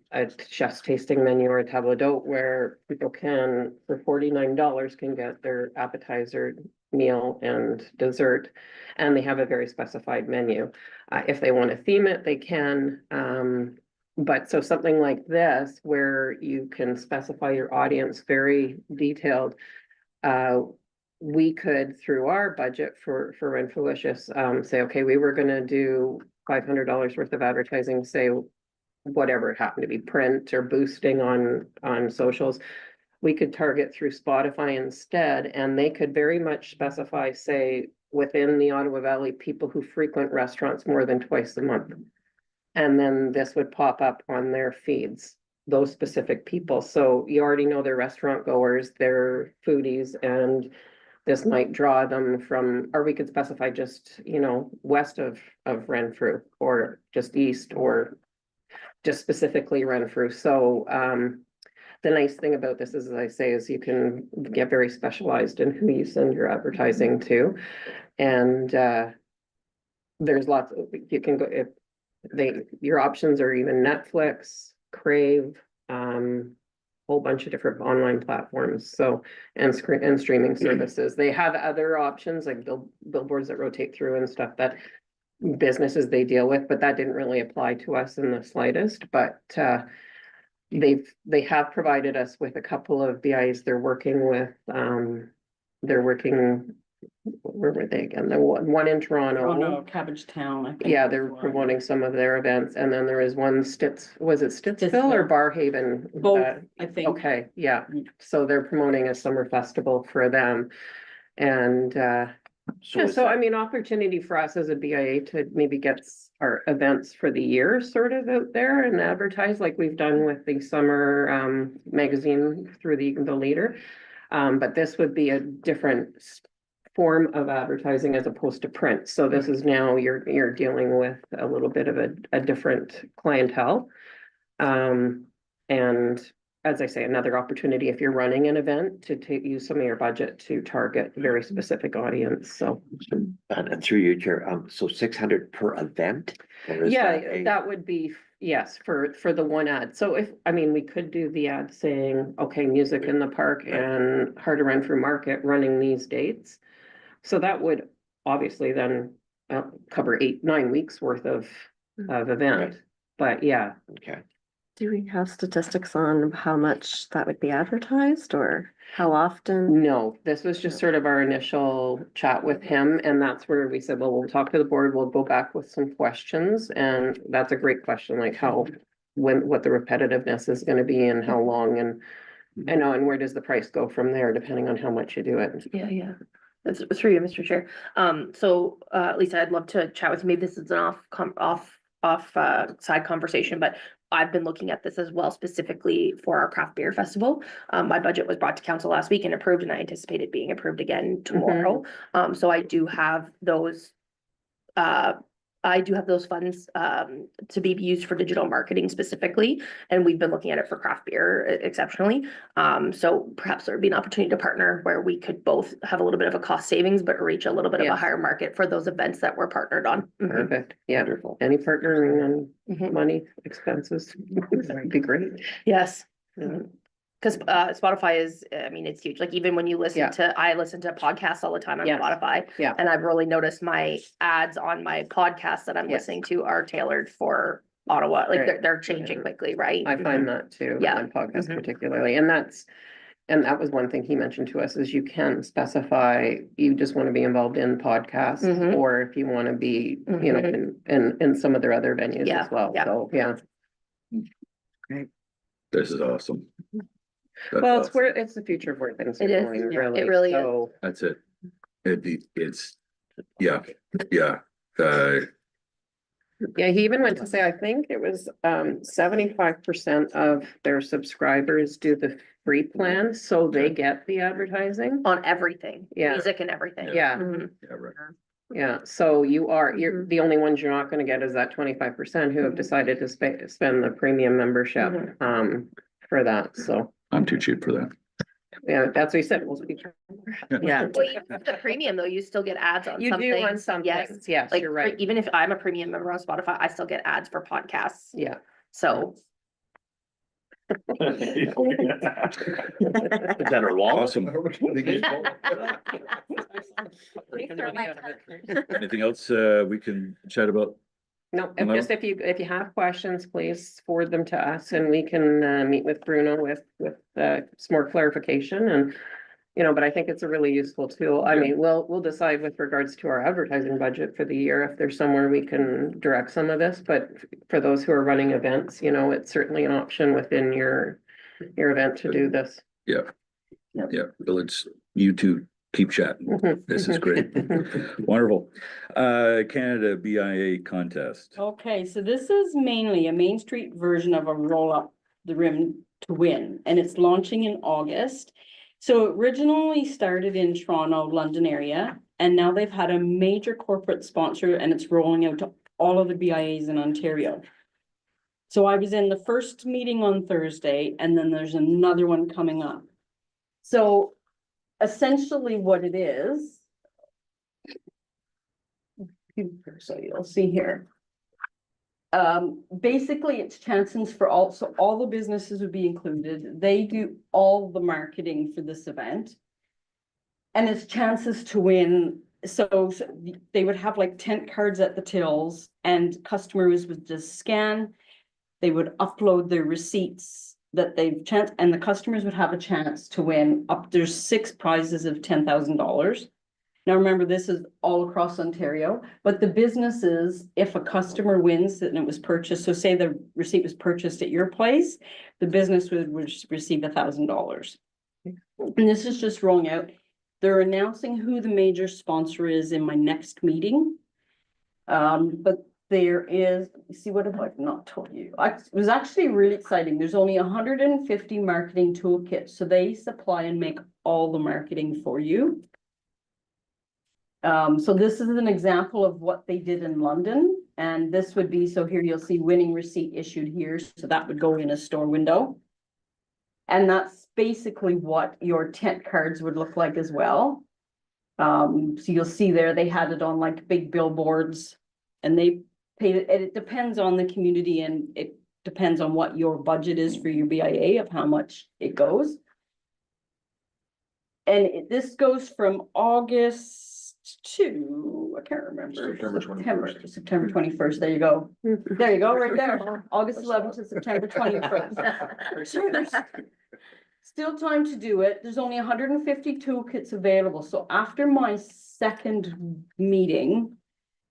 [SPEAKER 8] chef's tasting menu or a table d'hote where people can, for $49, can get their appetizer, meal and dessert. And they have a very specified menu. If they want to theme it, they can. But so something like this, where you can specify your audience very detailed, we could, through our budget for Renfrewlicious, say, okay, we were gonna do $500 worth of advertising, say, whatever it happened to be, print or boosting on socials. We could target through Spotify instead, and they could very much specify, say, within the Ottawa Valley, people who frequent restaurants more than twice a month. And then this would pop up on their feeds, those specific people. So you already know they're restaurant goers, they're foodies, and this might draw them from, or we could specify just, you know, west of Renfrew, or just east, or just specifically Renfrew. So the nice thing about this is, as I say, is you can get very specialized in who you send your advertising to. And there's lots of, you can go, if your options are even Netflix, Crave, whole bunch of different online platforms, so, and streaming services. They have other options like billboards that rotate through and stuff that businesses they deal with, but that didn't really apply to us in the slightest, but, they have provided us with a couple of BIs they're working with, where were they again? The one in Toronto.
[SPEAKER 1] Oh, no, Cabbage Town, I think.
[SPEAKER 8] Yeah, they're promoting some of their events, and then there is one was it Stittsville or
[SPEAKER 1] Stittsville.
[SPEAKER 8] Barhaven?
[SPEAKER 1] Both, I think.
[SPEAKER 8] Okay, yeah, so they're promoting a summer festival for them. And, yeah,
[SPEAKER 7] is
[SPEAKER 8] so I
[SPEAKER 7] that-
[SPEAKER 8] mean, opportunity for us as a BIA to maybe get our events for the year sort of out there and advertise like we've done with the summer, magazine through the leader. But this would be a different form of advertising as opposed to print. So this is now you're dealing with a little bit of a different clientele. And as I say, another opportunity if you're running an event to use some of your budget to target very specific audience, so.
[SPEAKER 7] And through you, Chair, so 600 per event? Or is
[SPEAKER 8] Yeah,
[SPEAKER 7] that a-
[SPEAKER 8] that would be, yes, for the one ad. So we could do the ad saying, okay, music in the park and Heart of Renfrew Market running these dates. So that would obviously then cover 8-9 weeks worth of event, but yeah.
[SPEAKER 7] Okay.
[SPEAKER 11] Do we have statistics on how much that would be advertised or how often?
[SPEAKER 8] No, this was just sort of our initial chat with him, and that's where we said, well, we'll talk to the board, we'll go back with some questions, and that's a great question, like what the repetitiveness is gonna be and how long, and and where does the price go from there, depending on how much you do it.
[SPEAKER 3] Yeah. That's through you, Mr. Chair. So, Lisa, I'd love to chat with you. Maybe this is an side conversation, but I've been looking at this as well, specifically for our craft beer festival. My budget was brought to council last week and approved, and I anticipate it being approved again tomorrow. So I do have those funds to be used for digital marketing specifically, and we've been looking at it for craft beer exceptionally. So perhaps there would be an opportunity to partner where we could both have a little bit of a cost savings, but reach a little bit of a
[SPEAKER 8] Yes.
[SPEAKER 3] higher market for those events that we're partnered on.
[SPEAKER 8] Perfect, yeah, any partnering on
[SPEAKER 3] Mhm.
[SPEAKER 8] money expenses would be great.
[SPEAKER 3] Yes.
[SPEAKER 8] Yeah.
[SPEAKER 3] Cause Spotify is, I mean, it's huge. Like even when you
[SPEAKER 8] Yeah.
[SPEAKER 3] I listen to podcasts all the time on
[SPEAKER 8] Yes.
[SPEAKER 3] Spotify.
[SPEAKER 8] Yeah.
[SPEAKER 3] And I've really noticed my ads on my podcasts that I'm
[SPEAKER 8] Yes.
[SPEAKER 3] listening to are tailored for Ottawa. Like
[SPEAKER 8] Right.
[SPEAKER 3] they're changing quickly, right?
[SPEAKER 8] I find that too,
[SPEAKER 3] Yeah.
[SPEAKER 8] on podcasts
[SPEAKER 3] Mhm.
[SPEAKER 8] particularly, and that was one thing he mentioned to us, is you can specify, you just want to be involved in podcasts,
[SPEAKER 3] Mhm.
[SPEAKER 8] or if you want to be, you know, in some of their other venues
[SPEAKER 3] Yeah,
[SPEAKER 8] as well,
[SPEAKER 3] yeah.
[SPEAKER 8] so, yeah.
[SPEAKER 2] This is awesome. That's
[SPEAKER 8] Well, it's
[SPEAKER 2] awesome.
[SPEAKER 8] it's the future of where things are
[SPEAKER 3] It is,
[SPEAKER 8] going,
[SPEAKER 3] yeah,
[SPEAKER 8] really.
[SPEAKER 3] it really is.
[SPEAKER 8] So,
[SPEAKER 2] That's it. It's, yeah.
[SPEAKER 8] yeah, he even went to say, I think it was 75% of their subscribers do the free plan, so they get the advertising.
[SPEAKER 3] On everything.
[SPEAKER 8] Yeah.
[SPEAKER 3] Music and everything.
[SPEAKER 8] Yeah.
[SPEAKER 3] Mhm.
[SPEAKER 2] Yeah, right.
[SPEAKER 8] Yeah, so you're, the only ones you're not gonna get is that 25% who have decided to spend the premium membership, for that, so,
[SPEAKER 2] I'm too cheap for that.
[SPEAKER 8] yeah, that's what he said, we'll speak. Yeah.
[SPEAKER 3] Well, even with the premium though, you still get ads on
[SPEAKER 8] You
[SPEAKER 3] some
[SPEAKER 8] do on
[SPEAKER 3] things.
[SPEAKER 8] some
[SPEAKER 3] Yes.
[SPEAKER 8] things, yes,
[SPEAKER 3] Like,
[SPEAKER 8] you're right,
[SPEAKER 3] even if I'm a premium member on Spotify, I still get ads for podcasts.
[SPEAKER 8] yeah.
[SPEAKER 3] So.
[SPEAKER 7] Is that a wall?
[SPEAKER 2] Awesome. Anything else we can chat about?
[SPEAKER 8] No,
[SPEAKER 2] No?
[SPEAKER 8] just if you have questions, please forward them to us and we can meet with Bruno with some more clarification and. But I think it's a really useful tool. I
[SPEAKER 2] Yeah.
[SPEAKER 8] mean, we'll decide with regards to our advertising budget for the year, if there's somewhere we can direct some of this, but for those who are running events, it's certainly an option within your event to do this.
[SPEAKER 2] Yeah. Yeah, well, you two keep chatting. This is great. Wonderful. Canada BIA contest.
[SPEAKER 1] Okay, so this is mainly a Main Street version of a roll up the rim to win, and it's launching in August. So it originally started in Toronto, London area, and now they've had a major corporate sponsor and it's rolling out to all of the BIAs in Ontario. So I was in the first meeting on Thursday, and then there's another one coming up. So essentially what it is. So you'll see here. Basically, it's chances for all, so all the businesses would be included. They do all the marketing for this event. And it's chances to win. So they would have like tent cards at the tills and customers would just scan. They would upload their receipts that they've and the customers would have a chance to win there's 6 prizes of $10,000. Now, remember, this is all across Ontario, but the businesses, if a customer wins and it was purchased, so say the receipt was purchased at your place, the business would receive $1,000. And this is just rolling out. They're announcing who the major sponsor is in my next meeting. But there is, see, what have I not told you? It was actually really exciting. There's only 150 marketing toolkits, so they supply and make all the marketing for you. So this is an example of what they did in London, and this would be, so here you'll see winning receipt issued here, so that would go in a store window. And that's basically what your tent cards would look like as well. So you'll see there, they had it on like big billboards and they paid it, and it depends on the community and it depends on what your budget is for your BIA of how much it goes. And this goes from August to, I can't remember. September 21st, there you go. There you go, right there. August 11th to September 21st. Still time to do it. There's only 150 toolkits available. So after my second meeting,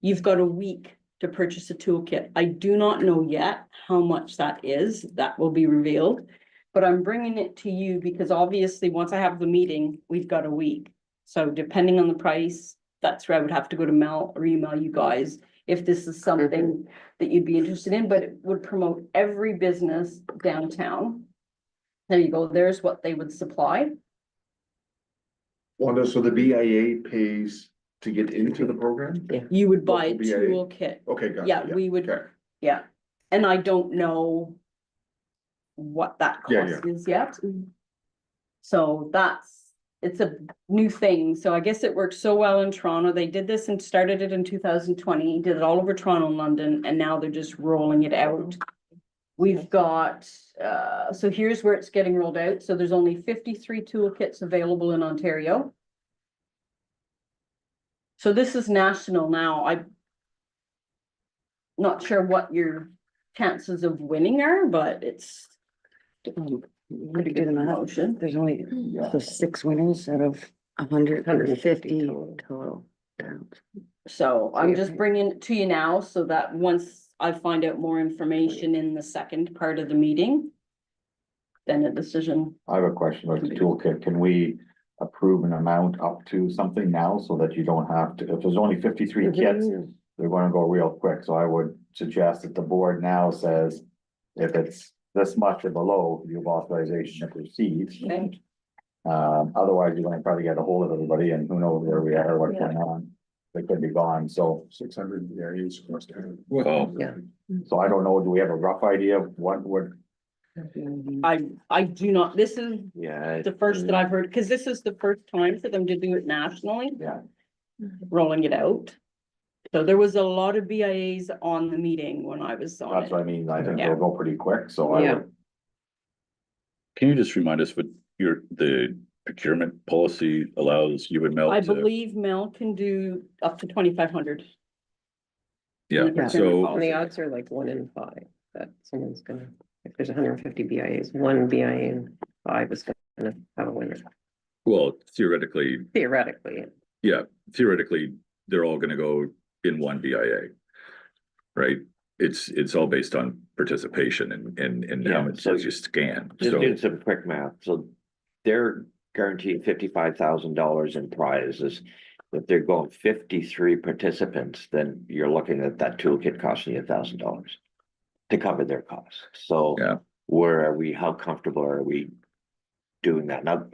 [SPEAKER 1] you've got a week to purchase a toolkit. I do not know yet how much that is. That will be revealed. But I'm bringing it to you because obviously once I have the meeting, we've got a week. So depending on the price, that's where I would have to go to Mel or email you guys if this is something that you'd be interested in, but it would promote every business downtown. There you go. There's what they would supply.
[SPEAKER 6] Wanda, so the BIA pays to get into the program?
[SPEAKER 8] Yeah.
[SPEAKER 1] You would buy a
[SPEAKER 6] Local BIA.
[SPEAKER 1] toolkit.
[SPEAKER 6] Okay, got it.
[SPEAKER 1] Yeah, we would,
[SPEAKER 6] Okay.
[SPEAKER 1] yeah. And I don't know what that
[SPEAKER 6] Yeah,
[SPEAKER 1] cost is yet. So it's a new thing. So I guess it worked so well in Toronto. They did this and started it in 2020, did it all over Toronto and London, and now they're just rolling it out. We've got, so here's where it's getting rolled out. So there's only 53 toolkits available in Ontario. So this is national now. I'm not sure what your chances of winning are, but it's
[SPEAKER 9] What do you do the math? There's only the 6 winners out of 150 total.
[SPEAKER 1] so I'm just bringing it to you now so that once I find out more information in the second part of the meeting, then a decision.
[SPEAKER 5] I have a question about the toolkit. Can we approve an amount up to something now so that you don't have to, if there's only 53 kits, they're gonna go real quick. So I would suggest that the board now says if it's this much or below, you have authorization to proceed.
[SPEAKER 1] Okay.
[SPEAKER 5] Otherwise, you're gonna probably get a hold of everybody and who knows where we are, what's going on. They could be gone. So
[SPEAKER 6] 600 BIAs across town.
[SPEAKER 2] Oh.
[SPEAKER 8] Yeah.
[SPEAKER 5] So I don't know, do we have a rough idea of what would,
[SPEAKER 1] I do not, this is
[SPEAKER 7] Yeah.
[SPEAKER 1] the first that I've heard, because this is the first time for them to do it nationally.
[SPEAKER 5] Yeah.
[SPEAKER 1] Rolling it out. So there was a lot of BIAs on the meeting when I was on
[SPEAKER 5] that's what I
[SPEAKER 1] it.
[SPEAKER 5] mean, I think
[SPEAKER 1] Yeah.
[SPEAKER 5] they'll go pretty quick, so I
[SPEAKER 8] Yeah.
[SPEAKER 5] would.
[SPEAKER 2] Can you just remind us what the procurement policy allows you and Mel
[SPEAKER 1] I
[SPEAKER 2] to?
[SPEAKER 1] believe Mel can do up to 2,500.
[SPEAKER 2] Yeah,
[SPEAKER 1] Yeah.
[SPEAKER 2] so,
[SPEAKER 8] And the odds are like 1 in 5 that someone's gonna, if there's 150 BIAs, 1 BIA in 5 is gonna have a winner.
[SPEAKER 2] well, theoretically,
[SPEAKER 8] Theoretically,
[SPEAKER 2] they're all gonna go in one BIA. Right? It's all based on participation and how
[SPEAKER 7] Yeah,
[SPEAKER 2] much
[SPEAKER 7] so
[SPEAKER 2] you scan.
[SPEAKER 7] Just
[SPEAKER 2] So,
[SPEAKER 7] doing some quick math, so they're guaranteed $55,000 in prizes. If they're going 53 participants, then you're looking at that toolkit costing you $1,000 to cover their costs. So
[SPEAKER 2] Yeah.
[SPEAKER 7] where are we, how comfortable are we doing that? Now,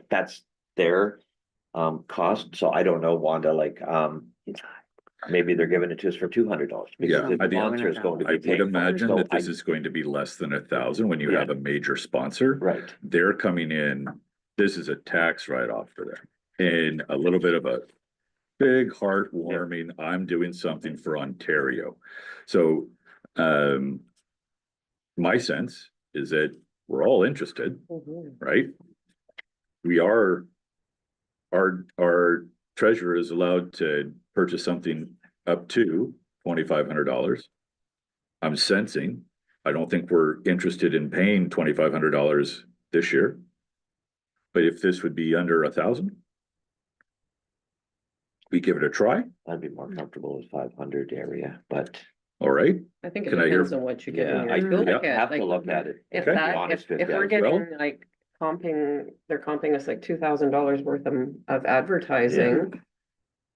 [SPEAKER 7] that's their cost, so I don't know, Wanda, like, maybe they're giving it to us for $200
[SPEAKER 2] Yeah,
[SPEAKER 7] because the
[SPEAKER 2] I think-
[SPEAKER 7] sponsor is going to
[SPEAKER 2] I
[SPEAKER 7] be
[SPEAKER 2] would
[SPEAKER 7] paying for it.
[SPEAKER 2] imagine
[SPEAKER 7] So
[SPEAKER 2] that this is going to be less than 1,000 when you
[SPEAKER 7] Yeah.
[SPEAKER 2] have a major sponsor.
[SPEAKER 7] Right.
[SPEAKER 2] They're coming in, this is a tax write-off for them. And a little bit of a big heartwarming, I'm doing something for Ontario. So My sense is that we're all interested, right? We are, our treasurer is allowed to purchase something up to $2,500. I'm sensing, I don't think we're interested in paying $2,500 this year. But if this would be under 1,000, we give it a try,
[SPEAKER 7] I'd be more comfortable with 500 area, but
[SPEAKER 2] all right?
[SPEAKER 8] I think it
[SPEAKER 2] Can I hear-
[SPEAKER 8] depends on what you get in
[SPEAKER 7] yeah,
[SPEAKER 8] your
[SPEAKER 7] I
[SPEAKER 8] toolkit.
[SPEAKER 7] have to
[SPEAKER 8] Like,
[SPEAKER 7] look at it.
[SPEAKER 8] If
[SPEAKER 7] to be
[SPEAKER 8] that,
[SPEAKER 7] honest with
[SPEAKER 8] if
[SPEAKER 7] you.
[SPEAKER 8] we're getting
[SPEAKER 2] Well-
[SPEAKER 8] like they're comping us like $2,000 worth of advertising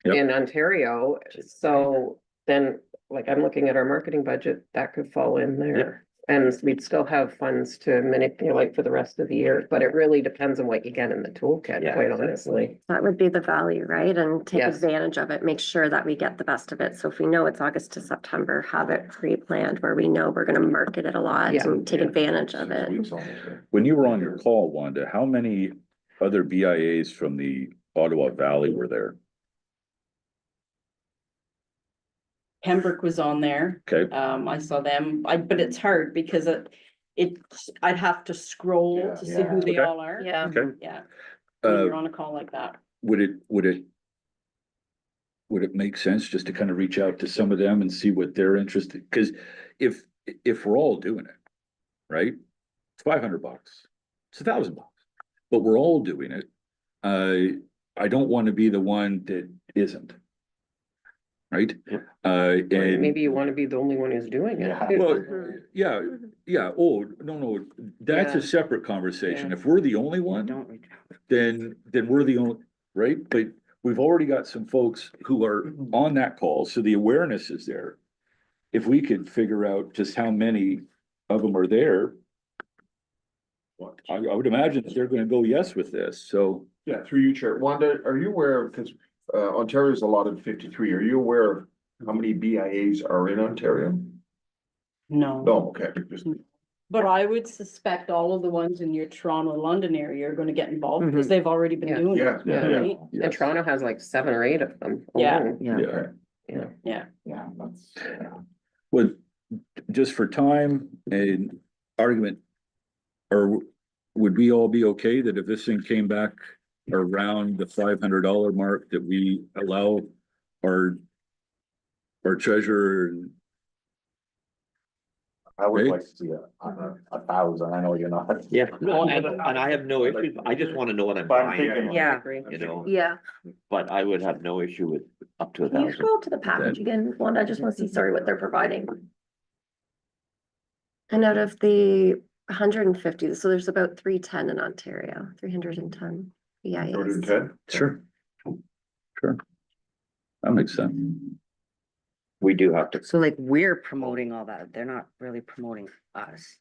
[SPEAKER 2] Yep.
[SPEAKER 8] in Ontario, so then, like, I'm looking at our marketing budget, that could fall in there. And we'd still have funds to manipulate for the rest of the year, but it really depends on what you get in the toolkit,
[SPEAKER 7] Yeah,
[SPEAKER 8] quite
[SPEAKER 7] exactly.
[SPEAKER 8] honestly.
[SPEAKER 11] That would be the value, right? And take
[SPEAKER 8] Yes.
[SPEAKER 11] advantage of it, make sure that we get the best of it. So if we know it's August to September, have it pre-planned where we know we're gonna market it a lot
[SPEAKER 8] Yeah.
[SPEAKER 11] and take advantage of
[SPEAKER 6] 6
[SPEAKER 11] it.
[SPEAKER 6] weeks almost, yeah.
[SPEAKER 2] When you were on your call, Wanda, how many other BIAs from the Ottawa Valley were there?
[SPEAKER 1] Pembroke was on there.
[SPEAKER 2] Okay,
[SPEAKER 1] I saw them, but it's hard because I'd have to scroll
[SPEAKER 6] Yeah,
[SPEAKER 1] to see who they
[SPEAKER 2] Okay.
[SPEAKER 1] all are.
[SPEAKER 3] Yeah.
[SPEAKER 2] okay.
[SPEAKER 1] Yeah, when you're
[SPEAKER 2] Uh,
[SPEAKER 1] on a call like that.
[SPEAKER 2] would it make sense just to kind of reach out to some of them and see what they're interested? Because if we're all doing it, right? It's $500, it's $1,000, but we're all doing it. I don't want to be the one that isn't. Right?
[SPEAKER 7] Yep.
[SPEAKER 8] Or
[SPEAKER 2] And
[SPEAKER 8] maybe you wanna be the only one who's doing it.
[SPEAKER 5] Yeah.
[SPEAKER 2] well,
[SPEAKER 11] Mhm.
[SPEAKER 2] yeah, yeah, oh, no, that's
[SPEAKER 8] Yeah.
[SPEAKER 2] a separate conversation.
[SPEAKER 8] Yeah.
[SPEAKER 2] If we're the only one,
[SPEAKER 9] Don't reach out.
[SPEAKER 2] then we're the only, right? But we've already got some folks who are on that call, so the awareness is there. If we could figure out just how many of them are there, I would imagine that they're gonna go yes with this, so.
[SPEAKER 6] Yeah, through you, Chair. Wanda, are you aware of, because Ontario's allotted 53, are you aware of how many BIAs are in Ontario?
[SPEAKER 1] No,
[SPEAKER 6] No, okay, just,
[SPEAKER 1] but I would suspect all of the ones in your Toronto, London area are gonna get involved because they've already been
[SPEAKER 8] Yeah.
[SPEAKER 1] doing
[SPEAKER 6] yeah,
[SPEAKER 1] it.
[SPEAKER 6] yeah,
[SPEAKER 2] Yeah.
[SPEAKER 1] right?
[SPEAKER 8] And Toronto has like 7 or 8 of them.
[SPEAKER 1] Yeah.
[SPEAKER 8] alone.
[SPEAKER 9] Yeah.
[SPEAKER 6] okay,
[SPEAKER 5] Yeah, that's,
[SPEAKER 2] Would, just for time and argument, or would we all be okay that if this thing came back around the $500 mark, that we allow our treasurer,
[SPEAKER 5] I would
[SPEAKER 2] Okay.
[SPEAKER 5] like to see 1,000, I know you're not.
[SPEAKER 7] Yeah, no, and I have no issue, I just wanna know what I'm
[SPEAKER 5] But I'm
[SPEAKER 7] buying,
[SPEAKER 5] thinking-
[SPEAKER 8] Yeah, I
[SPEAKER 9] Yeah.
[SPEAKER 8] agree.
[SPEAKER 7] you know,
[SPEAKER 3] Yeah.
[SPEAKER 7] but I would have no issue with up to
[SPEAKER 3] Can you
[SPEAKER 7] 1,000.
[SPEAKER 3] scroll to the package again, Wanda? I just want to see, sorry, what they're providing.
[SPEAKER 11] And out of the 150, so there's about 310 in Ontario, 310 BIAs.
[SPEAKER 6] 210?
[SPEAKER 2] sure. Sure. That makes sense.
[SPEAKER 7] We do have to,
[SPEAKER 9] So like, we're promoting all that, they're not really promoting us.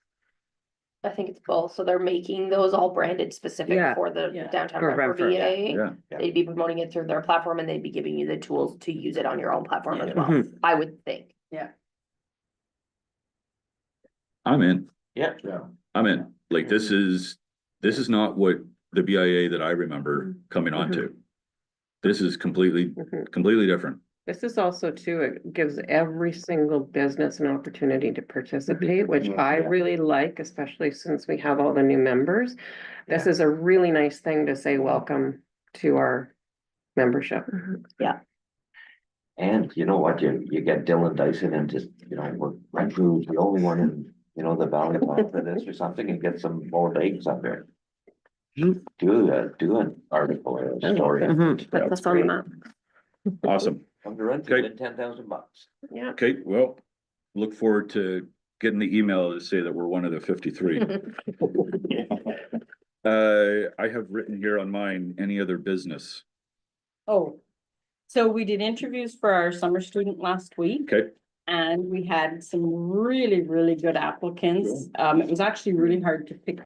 [SPEAKER 3] I think it's both, so they're making those all branded specific
[SPEAKER 9] Yeah.
[SPEAKER 3] for the
[SPEAKER 1] Yeah.
[SPEAKER 3] downtown
[SPEAKER 9] For
[SPEAKER 3] Renfrew
[SPEAKER 9] Renfrew, yeah.
[SPEAKER 3] BA.
[SPEAKER 2] Yeah,
[SPEAKER 3] They'd be promoting it through their platform and they'd be giving you the tools to use it on your own platform as well,
[SPEAKER 9] Mhm.
[SPEAKER 3] I would think.
[SPEAKER 2] I'm in,
[SPEAKER 7] yeah,
[SPEAKER 6] Yeah.
[SPEAKER 2] I'm in. Like, this is not what the BIA that I remember coming onto. This is completely
[SPEAKER 8] Mhm.
[SPEAKER 2] different.
[SPEAKER 8] This is also too, it gives every single business an opportunity to participate, which I
[SPEAKER 5] Yeah.
[SPEAKER 8] really like, especially since we have all the new members. This is a really nice thing to say, welcome to our membership.
[SPEAKER 7] and you know what, you get Dylan Dyson and just, you know, we're right through the only one in, you know, the valley for this or something and get some more legs up there. Do an article or a story.
[SPEAKER 9] Mhm.
[SPEAKER 11] Put this on the map.
[SPEAKER 2] Awesome.
[SPEAKER 7] Come to run,
[SPEAKER 2] Okay.
[SPEAKER 7] win $10,000.
[SPEAKER 8] Yeah.
[SPEAKER 2] Okay, well, look forward to getting the email to say that we're one of the 53. I have written here on mine, any other business?
[SPEAKER 1] Oh, so we did interviews for our summer student last week.
[SPEAKER 2] Okay,
[SPEAKER 1] And we had some really, really good applicants. It was actually really hard to pick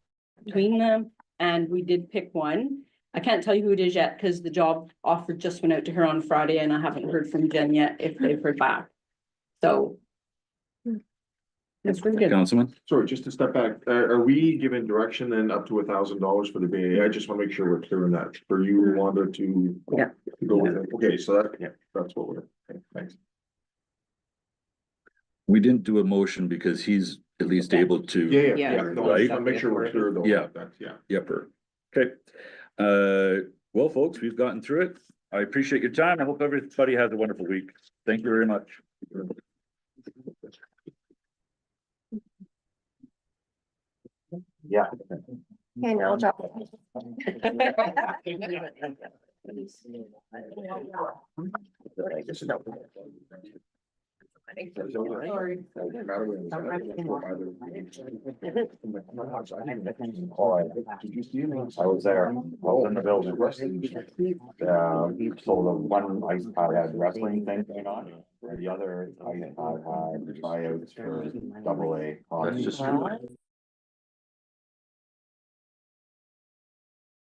[SPEAKER 1] between them, and we did pick one. I can't tell you who it is yet, because the job offer just went out to her on Friday, and I haven't heard from Jen yet if they've heard back. So. It's pretty good.
[SPEAKER 2] Councilman?
[SPEAKER 6] Sorry, just to step back, are we given direction then up to $1,000 for the BIA? I just want to make sure we're clear on that, for you, Wanda, to.
[SPEAKER 9] Yeah.
[SPEAKER 6] to go with it, okay, so that,
[SPEAKER 7] Yeah.
[SPEAKER 6] that's what we're, okay, thanks.
[SPEAKER 2] We didn't do a motion because he's at least able to.
[SPEAKER 6] Yeah,
[SPEAKER 8] Yeah.
[SPEAKER 6] no, I just wanna make sure we're clear though.
[SPEAKER 2] Yeah.
[SPEAKER 6] That's, yeah.
[SPEAKER 2] Yepper. Okay. Well, folks, we've gotten through it. I appreciate your time. I hope everybody has a wonderful week. Thank you very much.
[SPEAKER 5] Yeah.
[SPEAKER 11] Okay, now I'll drop.
[SPEAKER 5] Did you see me? I was there, I was in the building. So the one ice pad had wrestling thing going on, and the other ice pad had tryouts for AA.